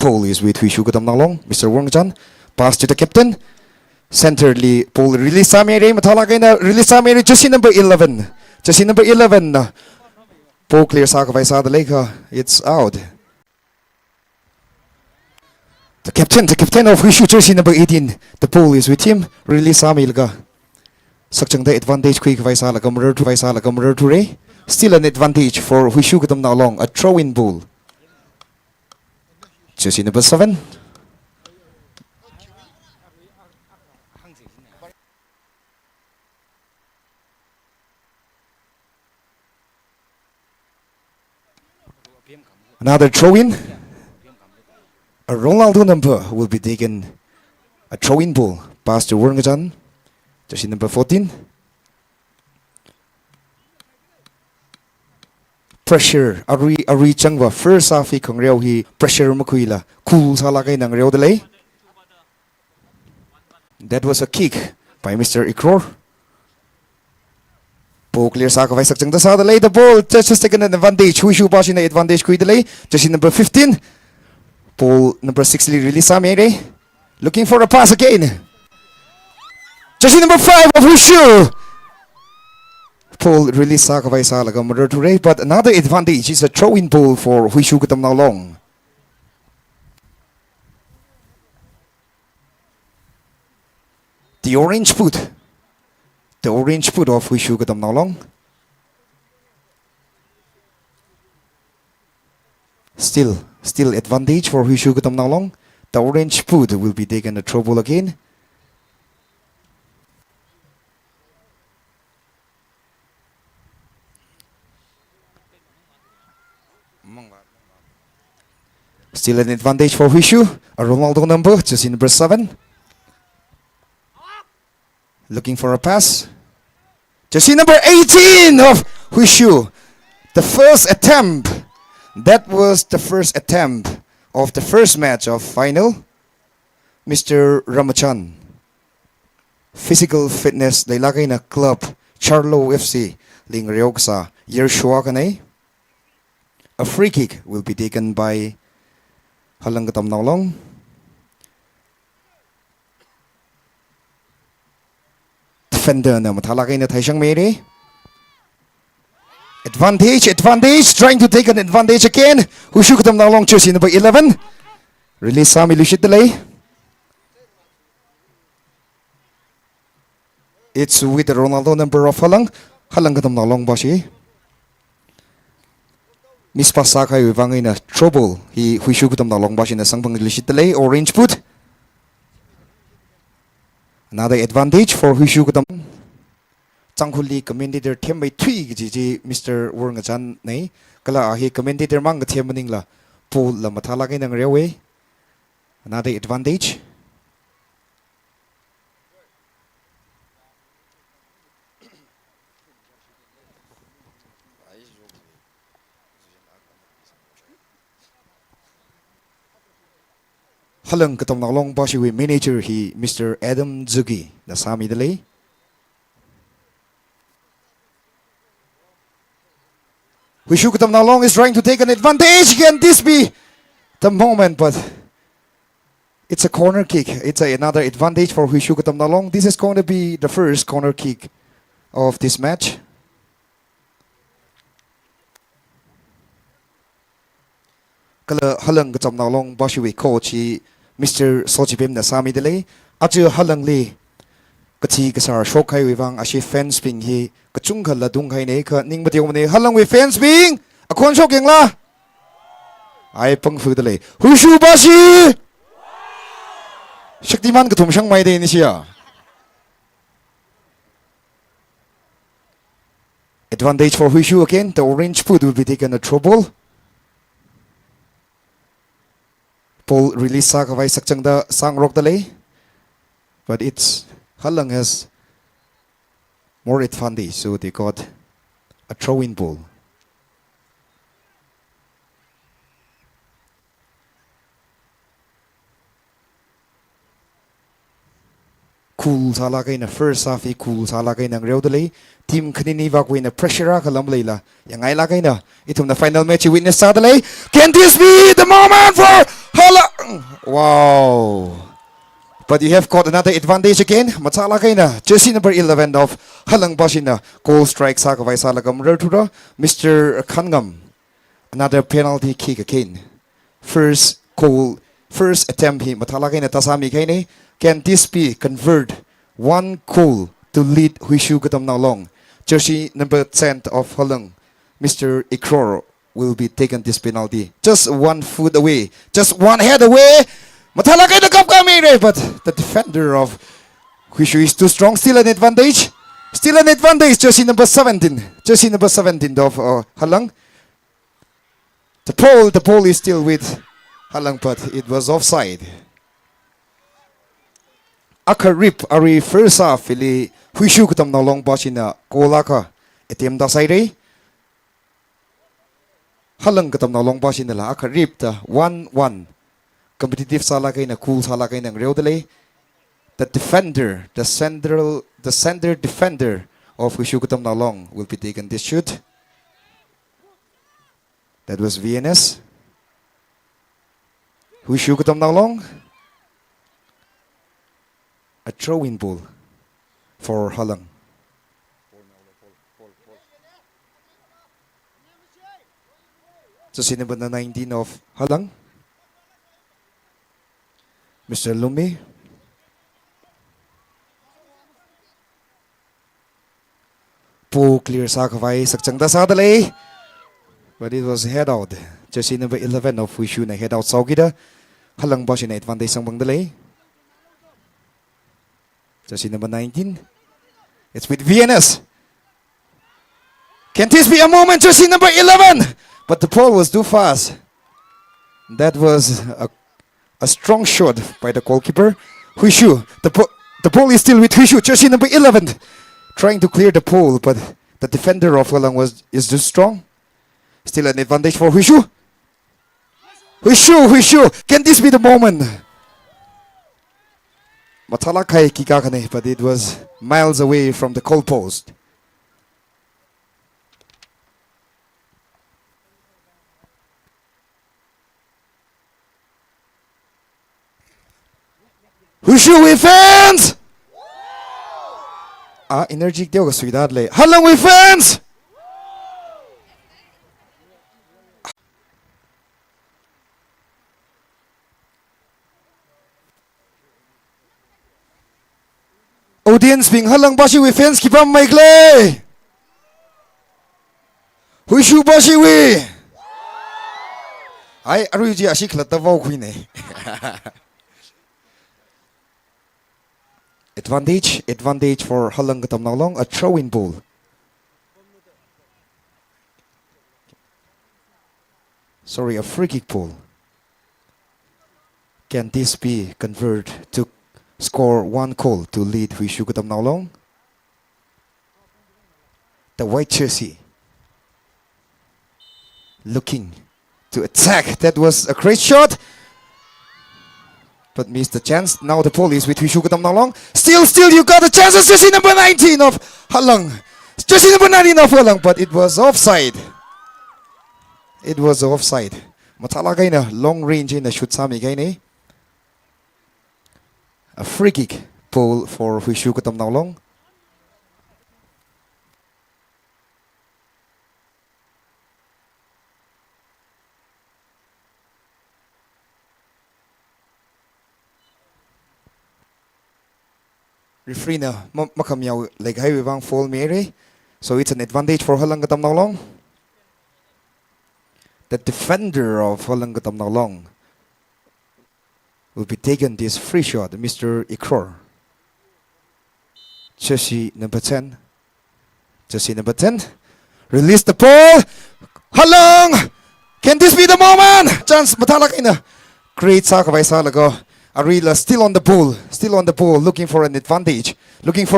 Pole is with HUISHU KATAMNAO long. Mr. Wongchan. Pass to the captain. Centrally, Pole release Samiri. Mathalagay release Samiri. Jersey number 11. Jersey number 11. Pole clear sakavay sa lake. It's out. The captain of HUISHU, jersey number 18. The Pole is with him. Release Samilga. Sakchang the advantage quick Vaisala Gamur to Ray. Still an advantage for HUISHU KATAMNAO long. A throw-in ball. Jersey number 7. Another throw-in. A Ronaldo number will be taken. A throw-in ball. Pass to Werngajan. Jersey number 14. Pressure. Ari changwa. First half hi kong reo hi pressure makuila. Cool salakay ng reo delay. That was a kick by Mr. Ikror. Ball clear sakavay sakchang da sa delay. The ball just taken an advantage. HUISHU pa siya na advantage kuy delay. Jersey number 15. Ball number 6 release Samiri. Looking for a pass again. Jersey number 5 of HUISHU. Ball release sakavay sa Gamur to Ray. But another advantage is a throw-in ball for HUISHU KATAMNAO long. The orange foot of HUISHU KATAMNAO long. Still advantage for HUISHU KATAMNAO long. The orange foot will be taken a throw ball again. Still an advantage for HUISHU. A Ronaldo number, jersey number 7. Looking for a pass. Jersey number 18 of HUISHU. The first attempt. That was the first attempt of the first match of final. Mr. Ramachan. Physical fitness. Lailagay na club. Charlo FC. Ling Ryogsa. Yershua kanay. A free kick will be taken by Halang KATAMNAO long. Defender na mathalagay na Taishang Mary. Advantage, trying to take an advantage again. HUISHU KATAMNAO long, jersey number 11. Release Sami Lushit delay. It's with the Ronaldo number of Halang KATAMNAO long bashi. Miss Pasaka wivangay na trouble. HUISHU KATAMNAO long bashi na sangbang Lushit delay. Orange foot. Another advantage for HUISHU KATAMNAO. Tangkhul commentator team by 3 giji Mr. Wongchan nay kala hi commentator mang team maning la pool la mathalagay ng railway. Another advantage. Halang KATAMNAO long bashi with manager hi Mr. Adam Zugi na sami delay. HUISHU KATAMNAO long is trying to take an advantage. Can this be the moment? But it's a corner kick. It's another advantage for HUISHU KATAMNAO long. This is going to be the first corner kick of this match. Kala Halang KATAMNAO long bashi with coach Mr. Sochipim na sami delay. Aju Halang li Kachi kasar shokai wivang ashi fans ping hi kachung khala dung khai nei kha ning mationg ne Halang with fans ping akon shok yang la ai pang fu delay HUISHU bashi Shaktiman ka tumshang mai de ni sia. Advantage for HUISHU again. The orange foot will be taken a trouble. Paul release sakavay sakchang da sang rock delay. But it's Halang has more advantage, so they got a throw-in ball. Cool salagay na first half cool salagay ng Real delay. Team kanini wagway na pressure kalam layla. Yang ay lagay na itong na final match witness sa delay. Can this be the moment for Wow. But you have got another advantage again. Matala kaina. Jersey number 11 of Halang Bashina. Goal strike Sakavai Salagam Rertura. Mr. Kangam. Another penalty kick again. First goal. First attempt he Matala kaina Tasami kaine. Can this be convert one goal to lead HUISHU KATAMNAO long? Jersey number 10 of Halang. Mr. Ikror will be taken this penalty. Just 1 foot away. Just 1 head away. Matala kaina kap kami, but the defender of HUISHU is too strong. Still an advantage. Still an advantage. Jersey number 17. Jersey number 17 of Halang. The pole is still with Halang, but it was offside. Aka rip ari first half ili HUISHU KATAMNAO long bashina kolaka etem da saire. Halang KATAMNAO long bashina la aka rip ta 1-1. Competitive sala kay na cool sala kay ng Reodele. The defender, the center defender of HUISHU KATAMNAO long will be taken this shoot. That was VNS. HUISHU KATAMNAO long. A throw-in ball for Halang. Jersey number 19 of Halang. Mr. Lumi. Po clear Sakavai Sakchangda Sadale. But it was head out. Jersey number 11 of HUISHU na head out Saugida. Halang Bosch na advantage sang Bangdalay. Jersey number 19. It's with VNS. Can this be a moment? Jersey number 11. But the ball was too fast. That was a strong shot by the goalkeeper. HUISHU. The ball is still with HUISHU. Jersey number 11. Trying to clear the pole, but the defender of Halang is too strong. Still an advantage for HUISHU. HUISHU. Can this be the moment? Matala kay kikakane, but it was miles away from the goal post. HUISHU with fans! Energy daw kasuidad le. Halang with fans! Audience being Halang Bashi with fans keep on my clay. HUISHU Bashi we. Ay aruji ashik latavaw kuine. Advantage for Halang KATAMNAO long, a throw-in ball. Sorry, a free kick ball. Can this be converted to score 1 goal to lead HUISHU KATAMNAO long? The white jersey looking to attack. That was a great shot, but missed the chance. Now the ball is with HUISHU KATAMNAO long. Still, you got the chances. Jersey number 19 of Halang. Jersey number 19 of Halang, but it was offside. It was offside. Matala kay na long range na shoot sami kay ni. A free kick ball for HUISHU KATAMNAO long. Referee na makamyaw like highway bang fall mere. So it's an advantage for Halang KATAMNAO long. The defender of Halang KATAMNAO long will be taken this free shot, Mr. Ikror. Jersey number 10. Jersey number 10. Release the ball. Halang! Can this be the moment? Chance matala kaina. Great Sakavai Salago. Arila still on the ball, looking for an advantage. To kick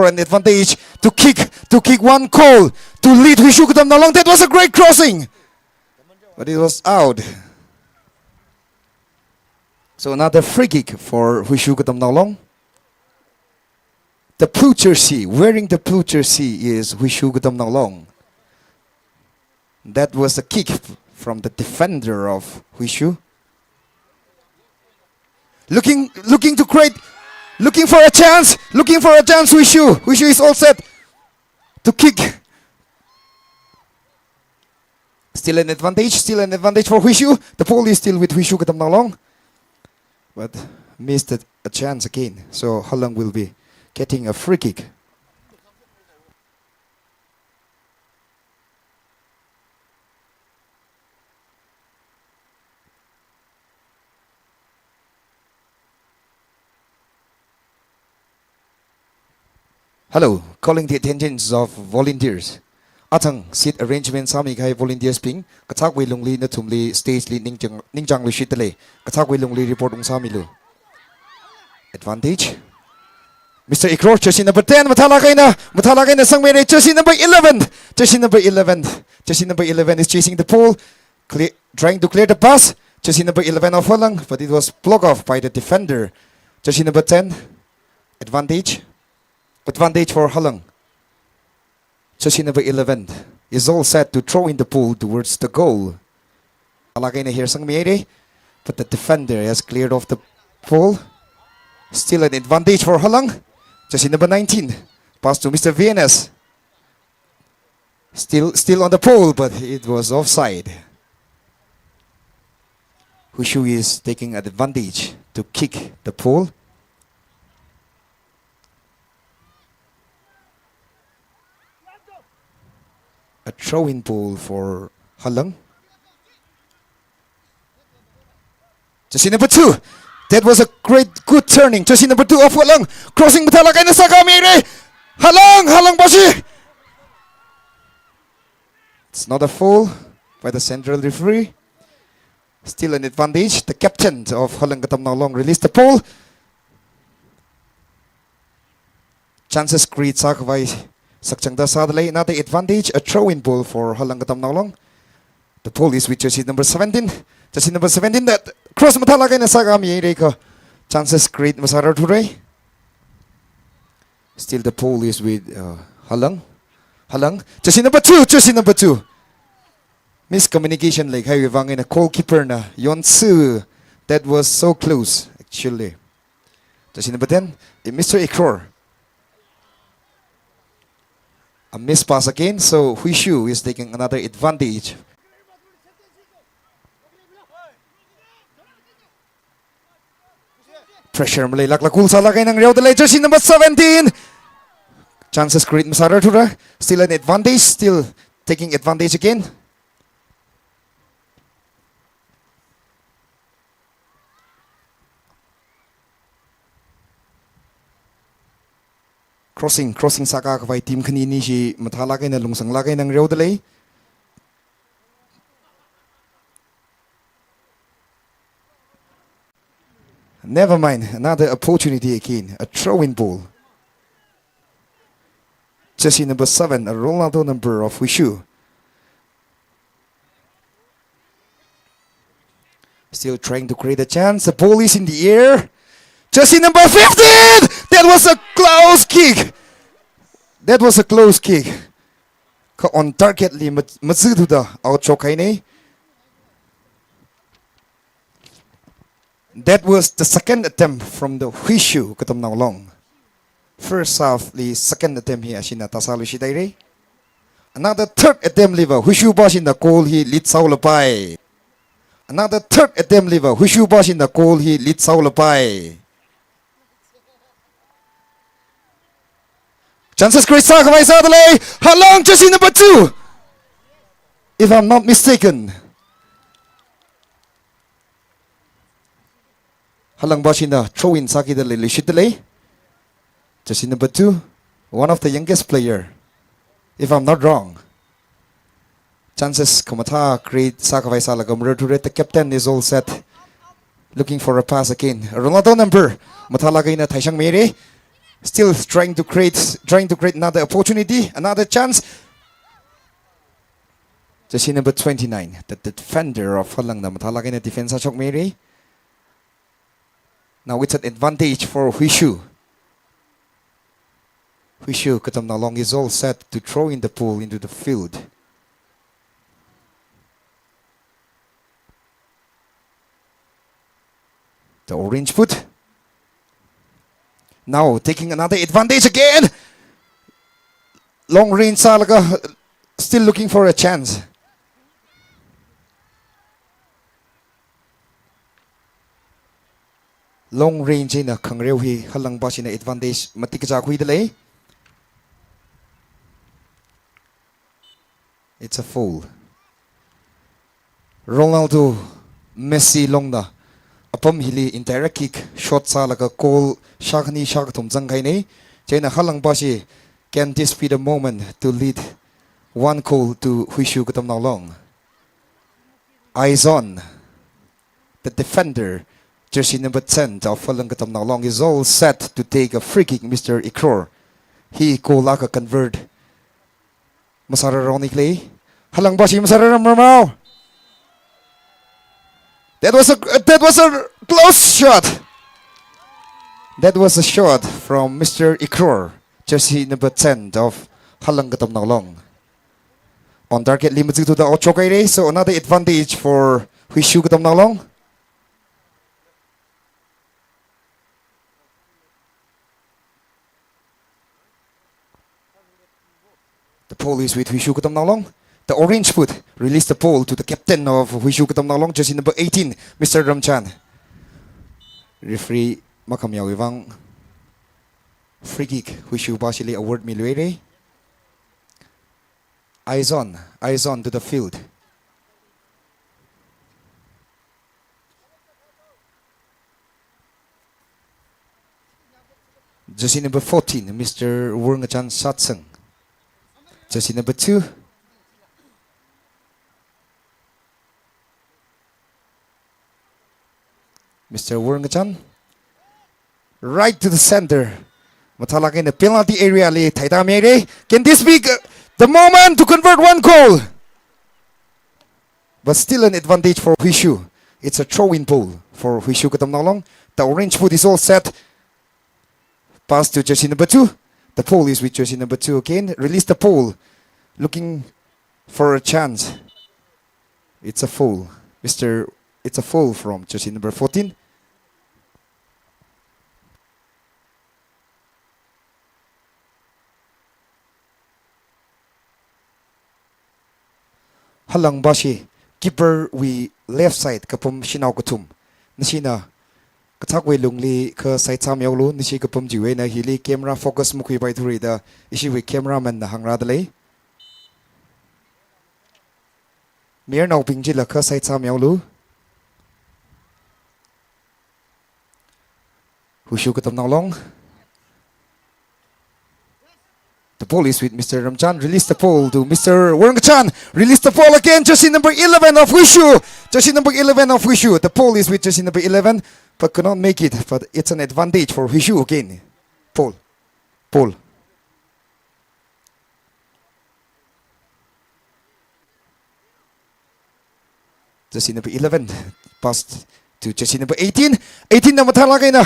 1 goal to lead HUISHU KATAMNAO long. That was a great crossing, but it was out. So another free kick for HUISHU KATAMNAO long. The blue jersey, wearing the blue jersey is HUISHU KATAMNAO long. That was a kick from the defender of HUISHU. Looking to create, looking for a chance, HUISHU. HUISHU is all set to kick. Still an advantage for HUISHU. The ball is still with HUISHU KATAMNAO long. But missed a chance again. So HALANG will be getting a free kick. Hello, calling the attentions of volunteers. Atang seat arrangement sami kai volunteers ping. Katak we lungli na tumli stage li ningjang lu shitale. Katak we lungli report ung sami lu. Advantage. Mr. Ikro, jersey number 10, Mathalagay na sangmere, jersey number 11. Jersey number 11 is chasing the ball, trying to clear the pass. Jersey number 11 of HALANG, but it was blocked off by the defender. Jersey number 10, advantage for HALANG. Jersey number 11 is all set to throw in the ball towards the goal. Mathalagay na here sangmere, but the defender has cleared off the ball. Still an advantage for HALANG. Jersey number 19. Pass to Mr. VNS. Still on the pole, but it was offside. HUISHU is taking advantage to kick the pole. A throw-in ball for HALANG. Jersey number 2. That was a good turning. Jersey number 2 of HALANG. Crossing Mathalagay na sa kamere. HALANG Bashi. It's not a foul by the central referee. Still an advantage. The captain of HALANG KATAMNAO long released the ball. Chances create sakavay sakchangda sadalay. Another advantage. A throw-in ball for HALANG KATAMNAO long. The ball is with jersey number 17. Jersey number 17 that cross Mathalagay na sa kamere ko. Chances create masara turay. Still the ball is with HALANG. Jersey number 2. Miscommunication like how you vang in a goalkeeper na Yonsu. That was so close actually. Jersey number 10, Mr. Ikor. A miss pass again, so HUISHU is taking another advantage. Pressure malay laklakul sa lagay ng Rio de jersey number 17. Chances create masara tura. Still an advantage, still taking advantage again. Crossing saka kaway team kanini si Mathalagay na lungsang lagay ng Rio de. Never mind, another opportunity again. A throw-in ball. Jersey number 7, a Ronaldo number of HUISHU. Still trying to create a chance. The ball is in the air. Jersey number 15! That was a close kick. On target li Matsududa out chokay. That was the second attempt from the HUISHU KATAMNAO long. First half, the second attempt here, Ashina Tasalo Shidai. Another third attempt liver, HUISHU Bash in the goal, he lead Saulapai. Another third attempt liver, HUISHU Bash in the goal, he lead Saulapai. Chances great Sakaway Sadalay, HALANG jersey number 2. If I'm not mistaken. HALANG Bashina throw-in Saki Dalay Shidalay. Jersey number 2, one of the youngest player, if I'm not wrong. Chances Kamata create Sakavay Salagam to the captain is all set. Looking for a pass again. Ronaldo number. Mathalagay na Taishang Mere. Still trying to create another opportunity, another chance. Jersey number 29, the defender of HALANG na Mathalagay na defense Chok Mere. Now it's an advantage for HUISHU. HUISHU KATAMNAO long is all set to throw in the ball into the field. The orange foot. Now taking another advantage again. Long range Salaga still looking for a chance. Long range na Kangreu hi halang ba sina advantage matikja hui delay. It's a foul. Ronaldo Messi long na apam hili indirect kick shot Salaga call shakni shakatum zangkai nei. China halang ba si can this be the moment to lead one goal to HUISHU KATAMNAO long? Eyes on. The defender, jersey number 10 of HALANG KATAMNAO long is all set to take a free kick, Mr. Ikror. He Kolaka convert. Masararonically. Halang Bashi Masararamao. That was a close shot. That was a shot from Mr. Ikror, jersey number 10 of HALANG KATAMNAO long. On target limited to the Ochokaire, so another advantage for HUISHU KATAMNAO long. The pole is with HUISHU KATAMNAO long. The orange foot released the pole to the captain of HUISHU KATAMNAO long, jersey number 18, Mr. Ramchan. Referee Makamyaw Ivang. Free kick, HUISHU Basili award Miluere. Eyes on to the field. Jersey number 14, Mr. Wurngachan Satsang. Jersey number 2. Mr. Wurngachan. Right to the center. Matalak in the penalty area. Can this be the moment to convert one goal? But still an advantage for HUISHU. It's a throw-in pole for HUISHU KATAMNAO long. The orange foot is all set. Pass to jersey number 2. The pole is with jersey number 2 again. Release the pole. Looking for a chance. It's a foul. It's a foul from jersey number 14. Halang Bashi, keeper we left side kapum Shinaw Kutum. Nishina Katakwe Lungli ka side Sam Yolo, Nishi kapum Jiwe na hili camera focus mukui by three the issue with cameraman na hangradale. Mir now pingjila ka side Sam Yolo. HUISHU KATAMNAO long. The ball is with Mr. Ramchan. Release the ball to Mr. Wurngachan. Release the ball again. Jersey number 11 of HUISHU. Jersey number 11 of HUISHU. The ball is with jersey number 11, but could not make it. But it's an advantage for HUISHU again. Paul. Jersey number 11 passed to jersey number 18. 18 na matalagay na.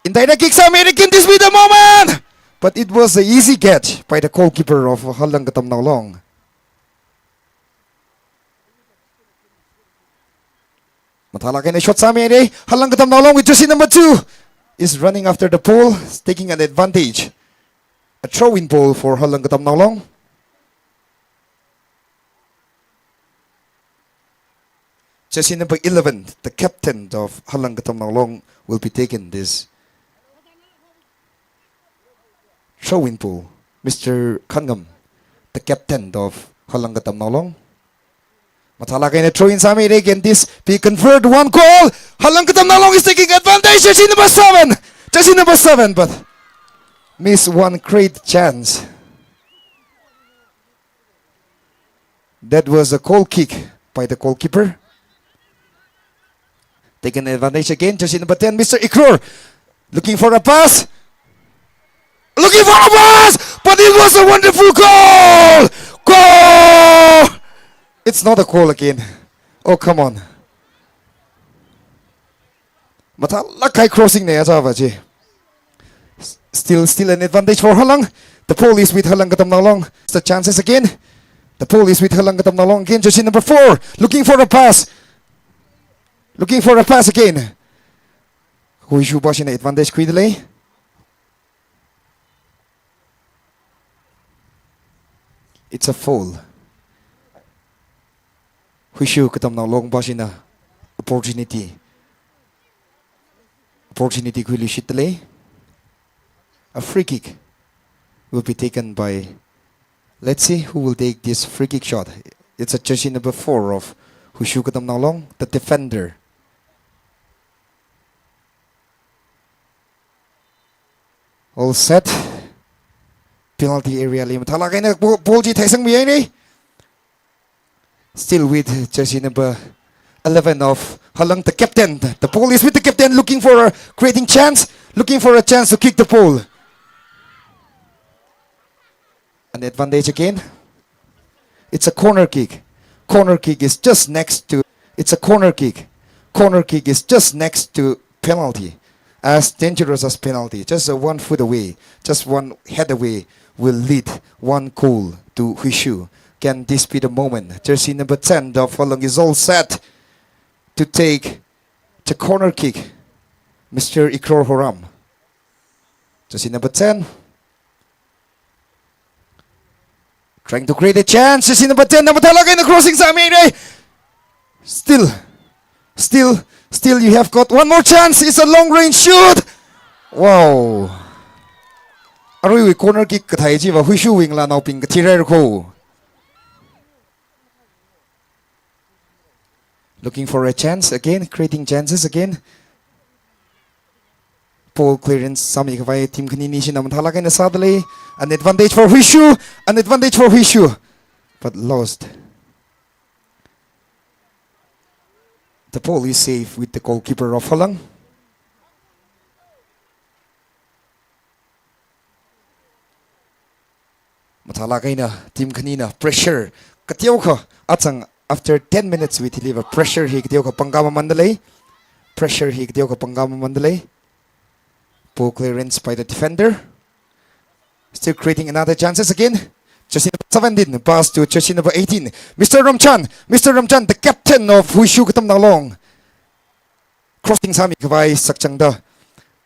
Indirect kick sa American. This be the moment. But it was an easy catch by the goalkeeper of HALANG KATAMNAO long. Matalagay na shot sa American. HALANG KATAMNAO long with jersey number 2 is running after the pole, taking an advantage. A throw-in ball for HALANG KATAMNAO long. Jersey number 11, the captain of HALANG KATAMNAO long, will be taking this throw-in pool. Mr. Kangam, the captain of HALANG KATAMNAO long. Matalagay na throw-in sa amin again. This be convert one goal. HALANG KATAMNAO long is taking advantage. Jersey number 7. Jersey number 7, but miss one great chance. That was a goal kick by the goalkeeper. Taking advantage again. Jersey number 10, Mr. Ikror, looking for a pass. Looking for a pass, but it was a wonderful goal! Goal! It's not a goal again. Oh, come on. Matalakay crossing na yajawa ji. Still an advantage for HALANG. The pole is with HALANG KATAMNAO long. The chances again. The pole is with HALANG KATAMNAO long again. Jersey number 4, looking for a pass. Looking for a pass again. HUISHU boss in advantage quickly. It's a foul. HUISHU KATAMNAO long boss in opportunity. Opportunity quickly shitly. A free kick will be taken by. Let's see who will take this free kick shot. It's a jersey number 4 of HUISHU KATAMNAO long, the defender. All set. Penalty area lim. Thalagay na ball ji Taisang Miyay. Still with jersey number 11 of Halang, the captain. The ball is with the captain, looking for a creating chance, looking for a chance to kick the ball. An advantage again. It's a corner kick. Corner kick is just next to. It's a corner kick. Corner kick is just next to penalty. As dangerous as penalty, just 1 foot away, just 1 head away will lead 1 goal to HUISHU. Can this be the moment? Jersey number 10 of Halang is all set to take the corner kick. Mr. Ikror Horam. Jersey number 10. Trying to create a chance. Jersey number 10. Number talaga in the crossing sa Amire. Still, you have got 1 more chance. It's a long range shoot. Wow. Arui corner kick kathay ji wa HUISHU wing la naw ping tirer ko. Looking for a chance again, creating chances again. Ball clearance sami kawai team kanini sin naman talaga na sadly. An advantage for HUISHU, but lost. The ball is safe with the goalkeeper of Halang. Matalagay na team kanina pressure. Katiyaw ka atang after 10 minutes we deliver pressure hi katiyaw ka Panggama Mandalay. Pressure hi katiyaw ka Panggama Mandalay. Ball clearance by the defender. Still creating another chances again. Jersey number 17, pass to jersey number 18. Mr. Ramchan, the captain of HUISHU KATAMNAO long. Crossing sami kawai sakchangda.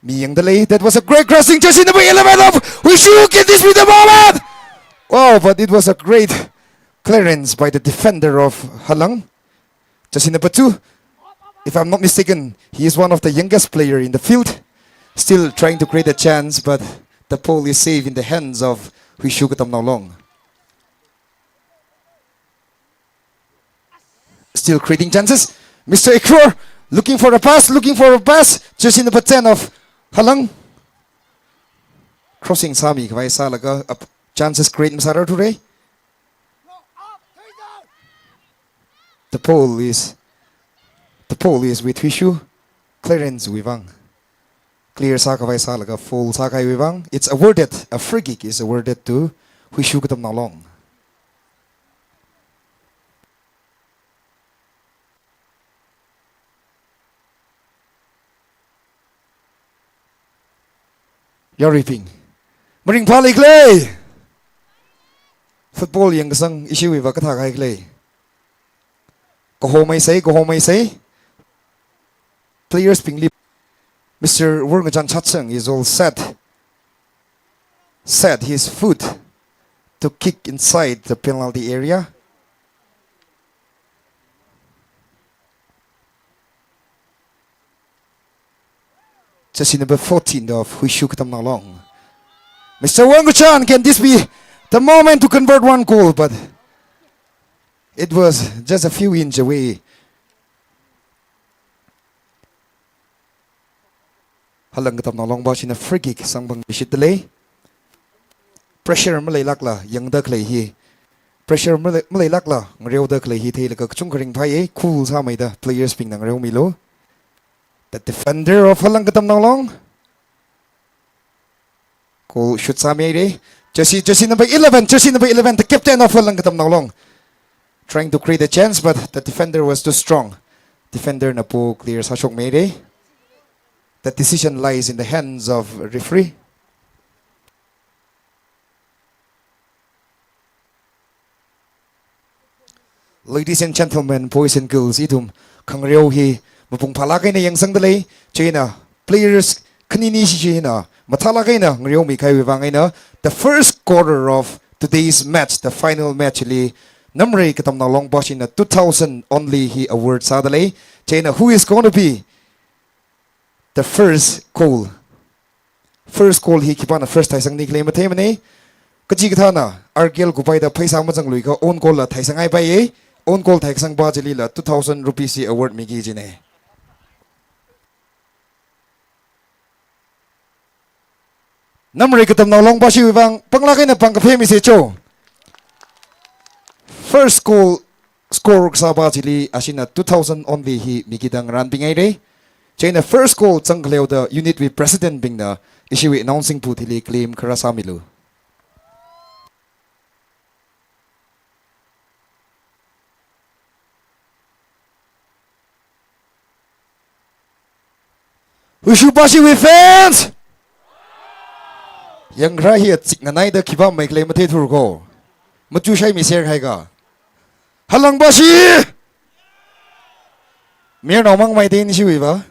Miyang Dalay, that was a great crossing. Jersey number 11 of HUISHU, can this be the moment? Wow, but it was a great clearance by the defender of Halang. Jersey number 2, if I'm not mistaken, he is one of the youngest player in the field. Still trying to create a chance, but the ball is safe in the hands of HUISHU KATAMNAO long. Still creating chances. Mr. Ikror looking for a pass. Jersey number 10 of Halang. Crossing sami kawai salaga chances create masara today. The pole is with HUISHU. Clearance Wivang. Clear sa kawai salaga full sa kay Wivang. It's awarded, a free kick is awarded to HUISHU KATAMNAO long. Yariping. Maring pali clay. Football yang kasang issue iba kathakay clay. Ko may say. Players ping lip. Mr. Wurngachan Chatsang is all set. Set his foot to kick inside the penalty area. Jersey number 14 of HUISHU KATAMNAO long. Mr. Wurngachan, can this be the moment to convert 1 goal? But it was just a few inches away. Halang KATAMNAO long boss in a free kick. Sangbang bishit delay. Pressure malay lakla. Yang da clay hi. Pressure malay lakla. Ngrew da clay hi. Thay laka kachung karing pay. Cool sa may da. Players ping nang rew milo. The defender of Halang KATAMNAO long. Goal shoot sa may Jersey number 11. The captain of Halang KATAMNAO long. Trying to create a chance, but the defender was too strong. Defender na po clear sa shok may. That decision lies in the hands of referee. Ladies and gentlemen, boys and girls, itum kang rew hi mapung palagay na yang sang dalay. China players kanini shihina mathalakaina ngriyo mi kai wiwangaina the first quarter of today's match, the final match li namre katamna long bashina 2000 only he award sadale chaina who is going to be the first goal he kipana first thaisang ni claim athemani kachi kathana RKL gupai da phaisa majang lui ka own goal la thaisang ai bai own goal thaisang ba jeli la 2000 rupees award mi gi jine namre katamna long bashi wiwang panglakai na pangkape mi se cho first goal score sa ba jeli asina 2000 only he mi gidang ran bingai re China first goal Tangkhul the unit with president being the issue announcing putili claim karasamilu. HUISHU bashi with fans. Yang rahi at signanay the kiba may claim matay turko. Matushay mi ser haiga. Halang bashi. Mir namang may din issue ba?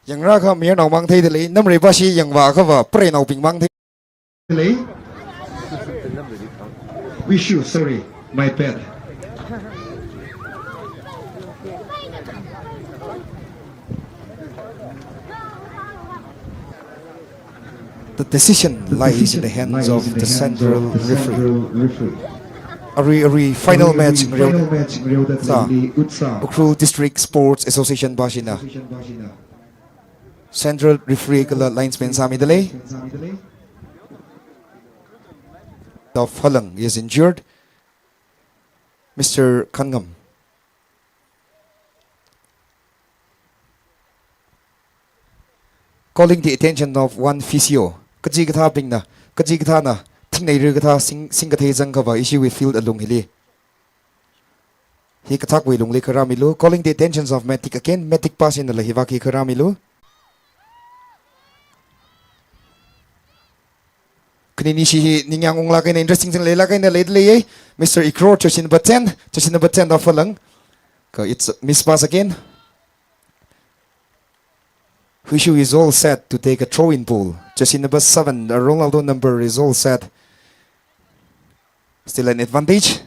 Yang raka mir nau mang thay dali nam re bashi yang wa ka wa pre nau ping mang thay dali HUISHU sorry my bad the decision lies in the hands of the central referee. Ari final match Tangkhul District Sports Association bashina central referee kala linesman sami dale of HALANG is injured Mr. Kangam calling the attention of one physio kaji katha bingna kaji katha na thingnai ri katha singathe jang ka ba issue with field along hili hi kathak we lung le karamilu calling the attentions of matic again matic pass in la hiwaki karamilu Kanini shi ningyang ong lakay na interesting sing lakay na lately Mr. Ikro chasing number 10 of HALANG it's miss pass again HUISHU is all set to take a throw-in ball chasing number 7 the Ronaldo number is all set still an advantage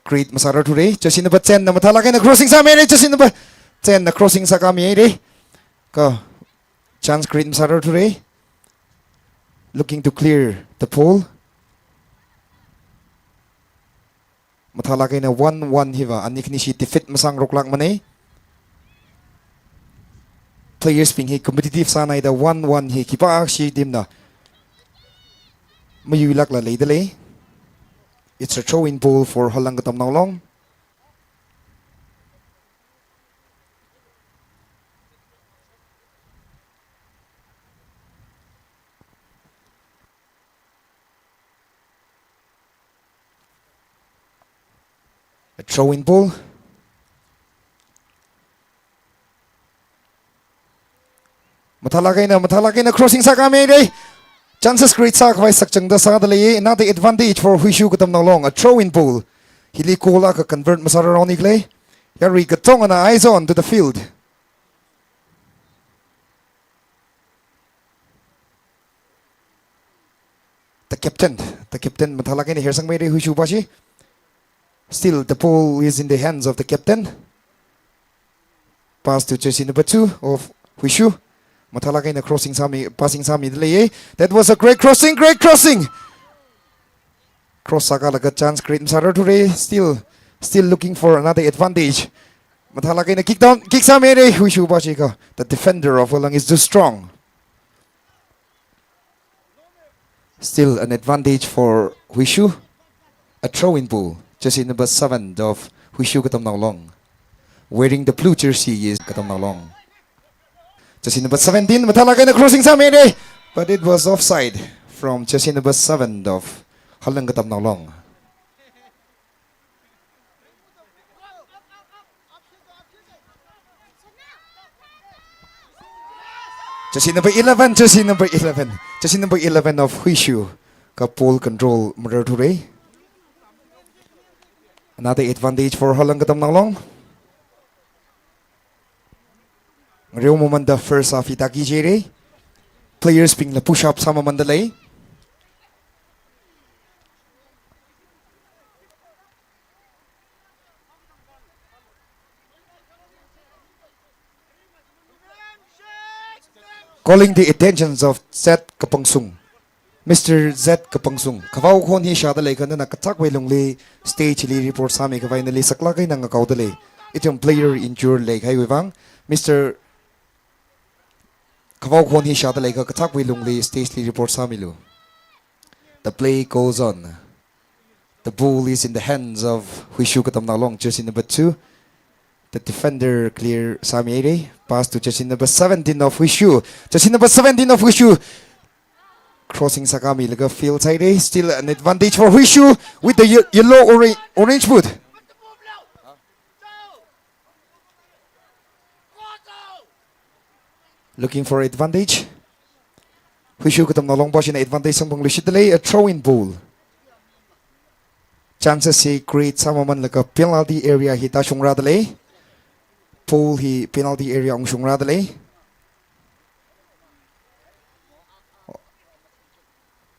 create masara today chasing number 10 na mathalakay na crossing sa amin chasing number 10 na crossing sa kami chance create masara today looking to clear the pole. Mathalakay na 1-1 hiva. Anik ni si defeat masang roklak manay. Players ping hi competitive sana ida 1-1 hi kipa si dim na. Mayulak la lay delay. It's a throw-in ball for HALANG KATAMNAO long. A throw-in ball. Mathalakay na crossing sa kami day. Chances great sa kway sakchang da sa dalay. Another advantage for HUISHU KATAMNAO long. A throw-in ball. Hili kola ka convert masara roni klay. Yari katong na eyes on to the field. The captain mathalakay na hersang may day HUISHU bashi. Still, the ball is in the hands of the captain. Pass to jersey number 2 of HUISHU. Mathalakay na crossing sami, passing sami delay. That was a great crossing. Cross sakalaga chance great masara today. Still looking for another advantage. Mathalakay na kick sami HUISHU bashi ka. The defender of HALANG is too strong. Still an advantage for HUISHU. A throw-in ball. Jersey number 7 of HUISHU KATAMNAO long. Wearing the blue jersey is KATAMNAO long. Jersey number 17, mathalakay na crossing sa amin but it was offside from jersey number 7 of HALANG KATAMNAO long. Jersey number 11 of HUISHU ka pole control murder today. Another advantage for HALANG KATAMNAO long. Real moment the first half itaki jere. Players ping la push up sama mandalay. Calling the attentions of Z Kapangsung. Mr. Z Kapangsung. Kavaw kon hi siya dalay kana nakatakwe lungli stage li report sa mi kavay nali saklakay nang akaw dalay. Itong player injured leg hay wivang. Mr. Kavaw kon hi siya dalay katakwe lungli stage li report sa mi lo. The play goes on. The ball is in the hands of HUISHU KATAMNAO jersey number 2. The defender clear Sami Ere. Pass to jersey number 17 of HUISHU. Jersey number 17 of HUISHU. Crossing Sakami like a field side. Still an advantage for HUISHU with the yellow orange boot. Looking for advantage. HUISHU KATAMNAO boss in advantage sang panglusit delay a throw-in ball. Chances he create samaman like a penalty area hita shungra delay. Pool he penalty area ang shungra delay.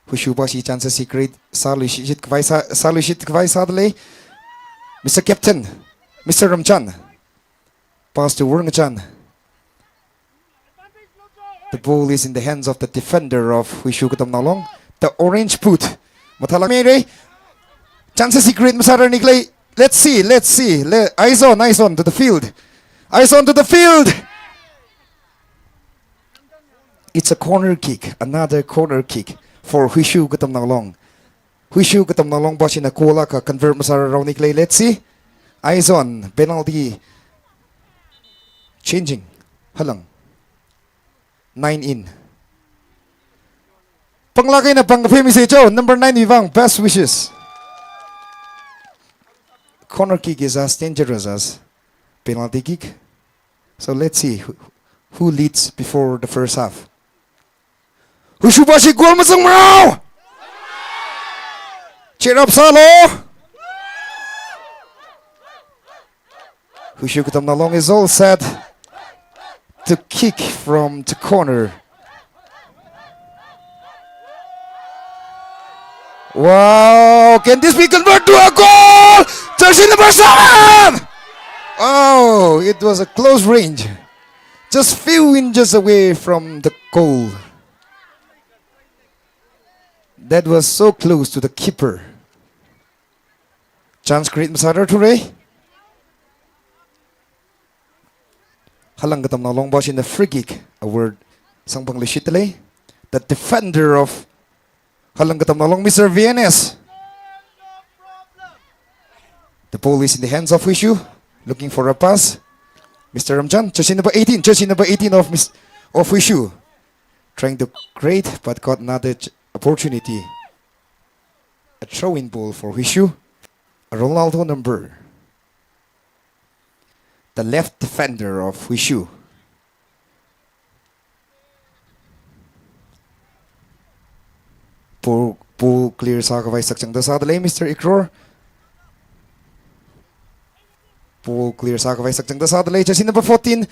HUISHU basi chances he create salushit kvai sa delay. Mr. Captain, Mr. Ramchan. Pass to Wurngchan. The ball is in the hands of the defender of HUISHU KATAMNAO. The orange boot. Mathalang chances he create masara niklay. Let's see. Eyes on to the field. Eyes on to the field. It's a corner kick. Another corner kick for HUISHU KATAMNAO. HUISHU KATAMNAO boss in a kola ka convert masara raw niklay. Let's see. Eyes on. Penalty. Changing. Halang. 9 in. Panglagay na pang-famous ito. Number 9 Vivang. Best wishes. Corner kick is as dangerous as penalty kick. So let's see who leads before the first half. HUISHU bashi goal masang maraw! Cheer up Salo! HUISHU KATAMNAO is all set to kick from the corner. Wow! Can this be converted to a goal? Jersey number 7! Oh, it was a close range. Just few inches away from the goal. That was so close to the keeper. Chance create Masada Toure. Halang KATAMNAO boss in the free kick. A word sang panglishitale. The defender of Halang KATAMNAO, Mr. VNS. The ball is in the hands of HUISHU. Looking for a pass. Mr. Ramjan, jersey number 18 of HUISHU. Trying to create but got another opportunity. A throw-in ball for HUISHU. A Ronaldo number. The left defender of HUISHU. Ball clear sa kaway sakchang da sa dalay Mr. Ikror. Ball clear sa kaway sakchang da sa dalay jersey number 14.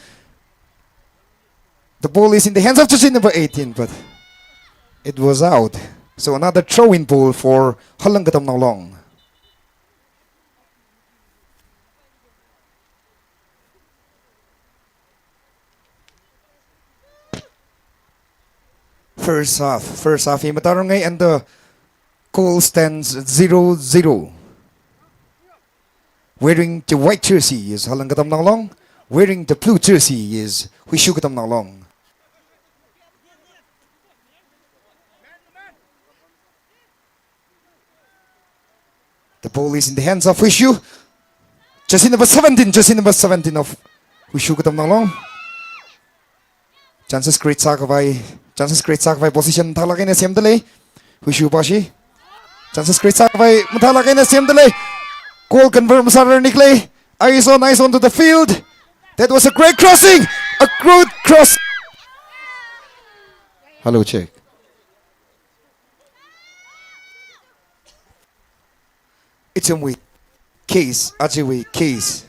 The ball is in the hands of jersey number 18 but it was out. So another throw-in ball for Halang KATAMNAO. First half yung matarong ngay and the goal stands 0-0. Wearing the white jersey is Halang KATAMNAO. Wearing the blue jersey is HUISHU KATAMNAO. The ball is in the hands of HUISHU. Jersey number 17 of HUISHU KATAMNAO. Chances create sakavay position talakay na siyam dalay. HUISHU bashi. Chances create sakavay matalakay na siyam dalay. Goal convert masara niklay. Eyes on to the field. That was a great crossing. A good cross. Hello, check. It's a way case. Ajiwe case.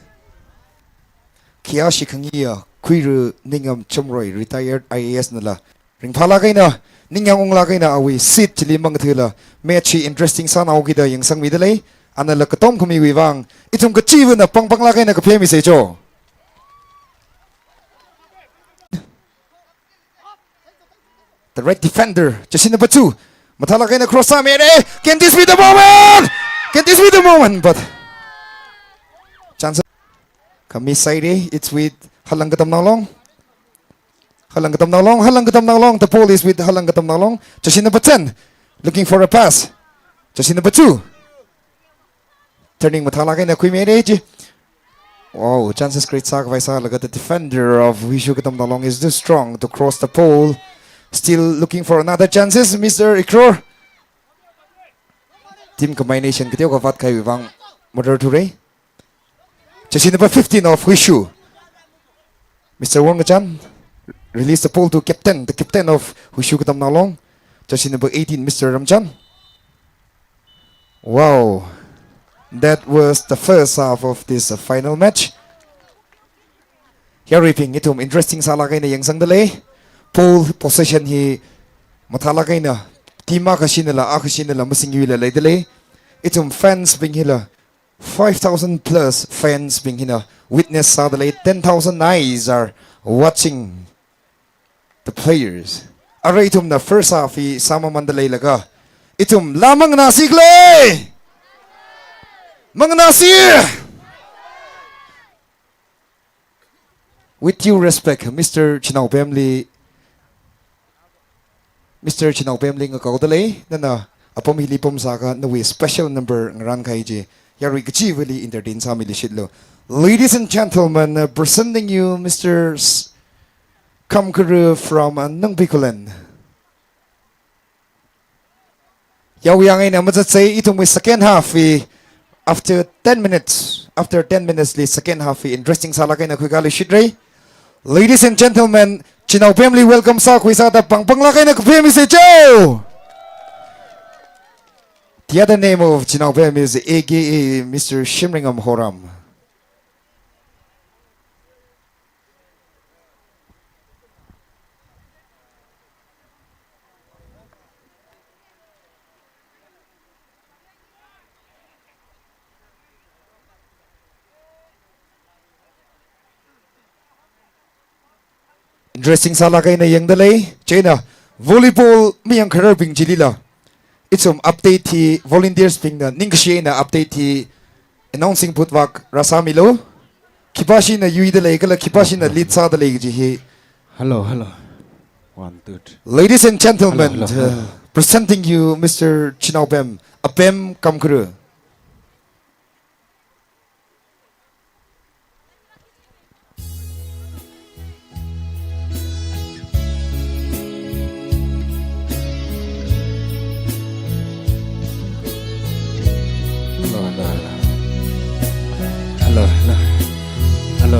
Kiyashi kangiya Kuiru Ningam Chumroy, retired IAS Nala. Ring Palagaina, Ningang Lagaina, awi sit Limangatilla, Mechi interesting son Augida, Yang Sang Midale, and the Lakatom Kumi Wivang, Itum Kachivan, a Pang Lagana Kapemi Sejo. The right defender, just in number 2. Matalagana cross Samere. Can this be the moment? Can this be the moment? But chance Kami side, it's with Halang KATAMNAO long. Halang KATAMNAO long. The ball is with Halang KATAMNAO long. Just in number 10. Looking for a pass. Just in number 2. Turning Matalagana Quimere. Wow, chances great sacrifice. Look at the defender of HUISHU KATAMNAO long is too strong to cross the pole. Still looking for another chances, Mr. Ikror. Team combination kitiyo kavat kay Wivang Motor Ture. Just number 15 of HUISHU. Mr. Wong Chan release the ball to captain, the captain of HUISHU KATAMNAO long. Just number 18, Mr. Ramchan. Wow, that was the first half of this final match. Here reaping itum interesting salakay na yang sang delay. Pole possession he matalagay na tima kasinala akasinala masingwila lay delay. Itum fans bing hila 5,000 plus fans bing hina witness sa delay 10,000 eyes are watching the players. Aray itum na first half he sama mandalay laga. Itum lamang nasigle mga nasir. With due respect, Mr. Chinao Pemli nga kaudalay na apom hilipom saka na we special number ng rang kaiji yari kachivali entertain sa milishitlo. Ladies and gentlemen, presenting you Mr. Kamkuru from Nang Bikulan. Yawi ang ay naman say itong may second half after 10 minutes the second half interesting salakay na kugali shidray. Ladies and gentlemen, Chinao family welcome sa kuisata pangpanglakay na kupemi si Joe. The other name of Chinao family is AKA Mr. Shimringham Horam. Interesting salakay na yang dalay. China, volleyball miyang karabing jilila. It's update ti volunteers ping na ningkasye na update ti announcing putwak rasamilo. Kipashi na yui dalay kala kipashi na lead sa dalay jihi. Hello. 1, 2, 3. Ladies and gentlemen, Hello. presenting you Mr. Chinao Pem, Apem Kamkuru. Hello.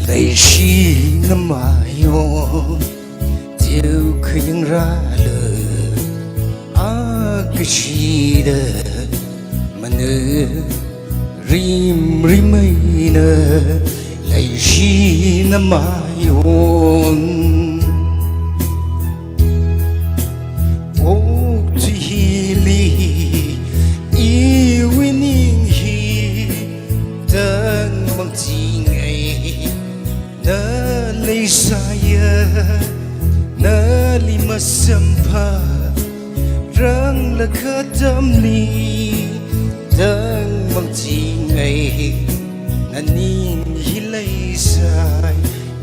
Lay shi ngâm mai yo tiêu khinh ra lời cái gì đó mà nỡ rim mây nỡ lay shi ngâm mai yo ô chỉ li yêu winning hi đang bằng chi ngày nỡ lấy saya nỡ lima sampa rang là katamni đang bằng chi ngày nanin hilay sai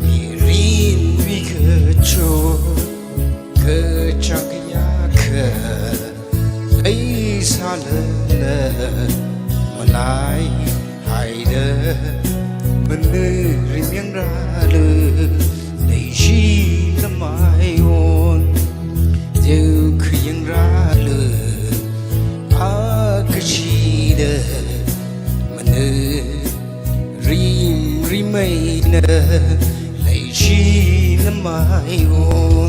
mirin vi kecho kechakya ke lấy xa lỡ malai hai đỡ bên nơi riêng ra lỡ lấy chi làm ai ôn đều riêng ra lỡ cái chi đỡ mà nơi riêng mây nỡ lấy chi làm mai on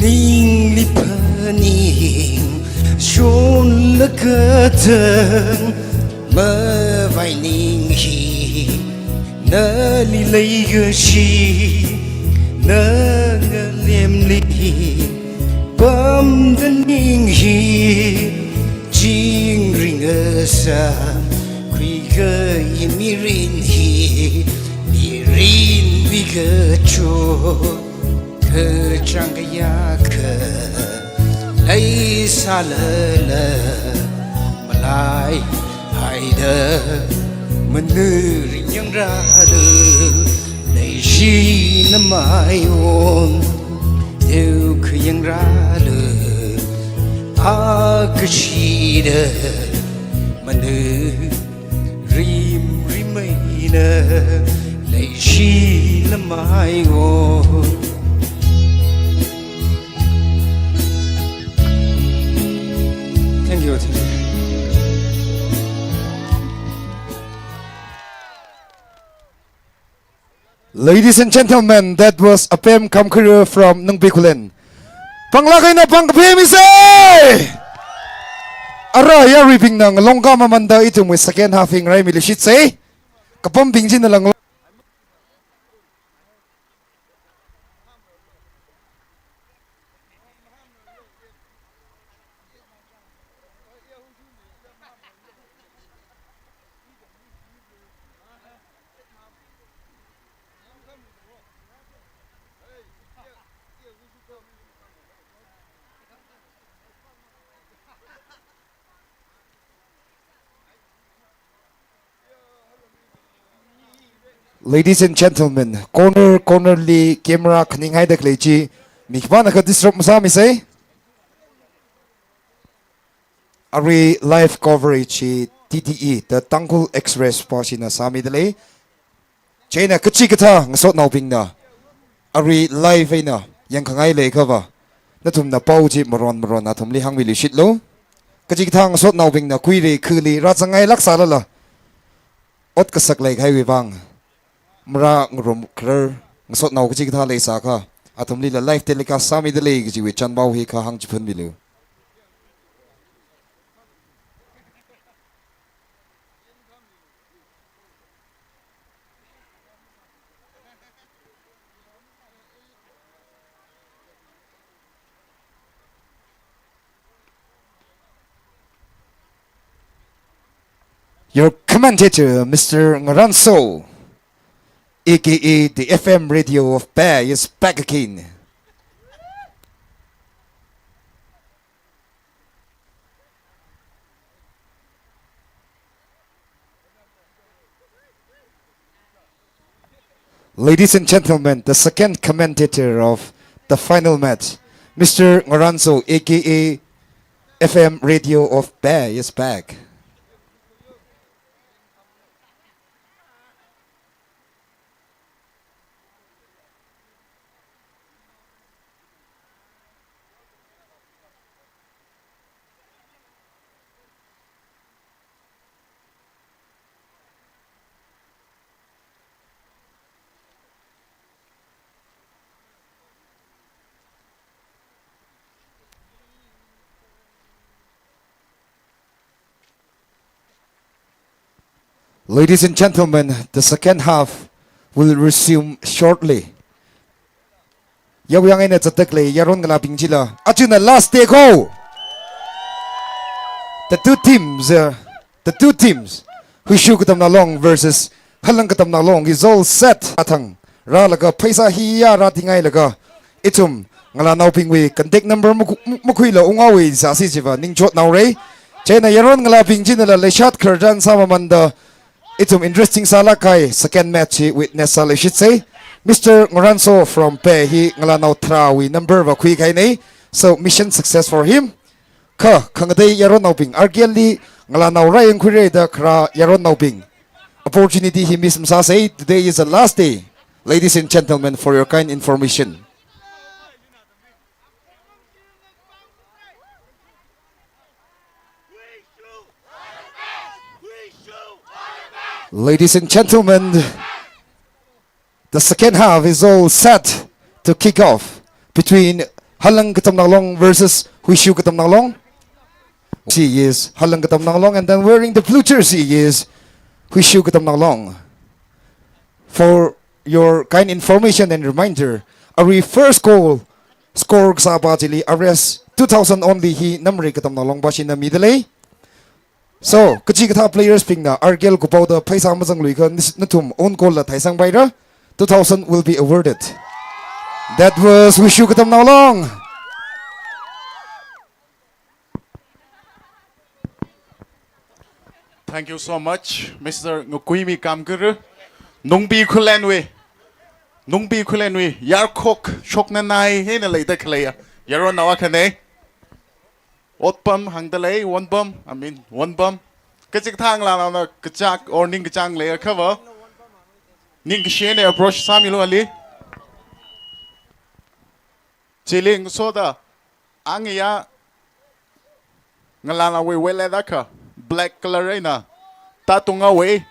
Ning li paning shon la katang ma vai ning hi na li lei ge shi na nga lem li bam ga ning hi jing ring sa kui ge mi rin hi mi rin vi ge cho Chang yak lay salala malai haida menur yang rada lay shi na mai on deu ke yang rada akshida menur rimaina lay shi na mai on Thank you. Ladies and gentlemen, that was a pem kamkuru from Nung Bikulen. Panglakay na pangkapim isa! Araya ripping ng longga mamanda ito mo second halfing ray milishit say. Kapamping na lang. Ladies and gentlemen, corner li camera kaning hay dak leji mikba naka disrupt masami say. Ari live coverage TTE the Tangkhul Express pa sina sami dali. China kachi kata ngasot nauping na. Ari live ay na yang kangay le ka ba. Natum na pauji maron na tum li hang mili shitlo. Kachi kata ngasot nauping na kuiri kuli ratsangay laksala la. Ot kasak like highway bang. Mra ngrom kler ngasot naw kachi kata le sa ka. Atum li la live telecast sami dali kachi wi chan baw hi ka hang chipun bilu. Your commentator, Mr. Ngaranso, aka the FM radio of Bear, is back again. Ladies and gentlemen, the second commentator of the final match, Mr. Ngaranso, aka FM radio of Bear, is back. Ladies and gentlemen, the second half will resume shortly. Yawyang ina tatakle yaron ngalaping sila. Achuna last day go. The two teams, HUISHU KATAMNAO versus HALANG KATAMNAO is all set. Atang ralaga paisa hiya ratingay laga. Itum ngala nauping we contact number mukuila ungawi sa sisiva ningchot naure. Chena yaron ngalaping sila le shot kerjan sama manda. Itum interesting salakay second match with Nessa Leshitse. Mr. Ngaranso from Pe he ngalanaw trawi number va kui kay ni. So mission success for him. Ka kangaday yaron nauping RKL ngala now Ryan Kure the Kra Yaron Nauping. Opportunity he miss say today is the last day. Ladies and gentlemen, for your kind information. Ladies and gentlemen, the second half is all set to kick off between Halang KATAMNAO versus HUISHU KATAMNAO. She is Halang KATAMNAO, and then wearing the blue jersey is HUISHU KATAMNAO. For your kind information and reminder, our first goal score sa Batili arrest 2000 only he namri KATAMNAO ba na middle. So, kata players ping na RKL kupao da paisa mazang lui ka natum own goal la taisang bayra 2000 will be awarded. That was HUISHU KATAMNAO. Thank you so much, Mr. Ngukwimi Kamguru. Nungbi Kulenwe. Nungbi Kulenwe. Yarkok Shoknanai Hinalay Klaya. Yaron Nawakane. What bum hang the lay, one bum, one bum. Kajik Tang Lana Kachak or Ningchang lay a cover. Ningshane approach Samuel Ali. Chilling soda. Angia Ngalana we well at Black Clarina. Tatunga way.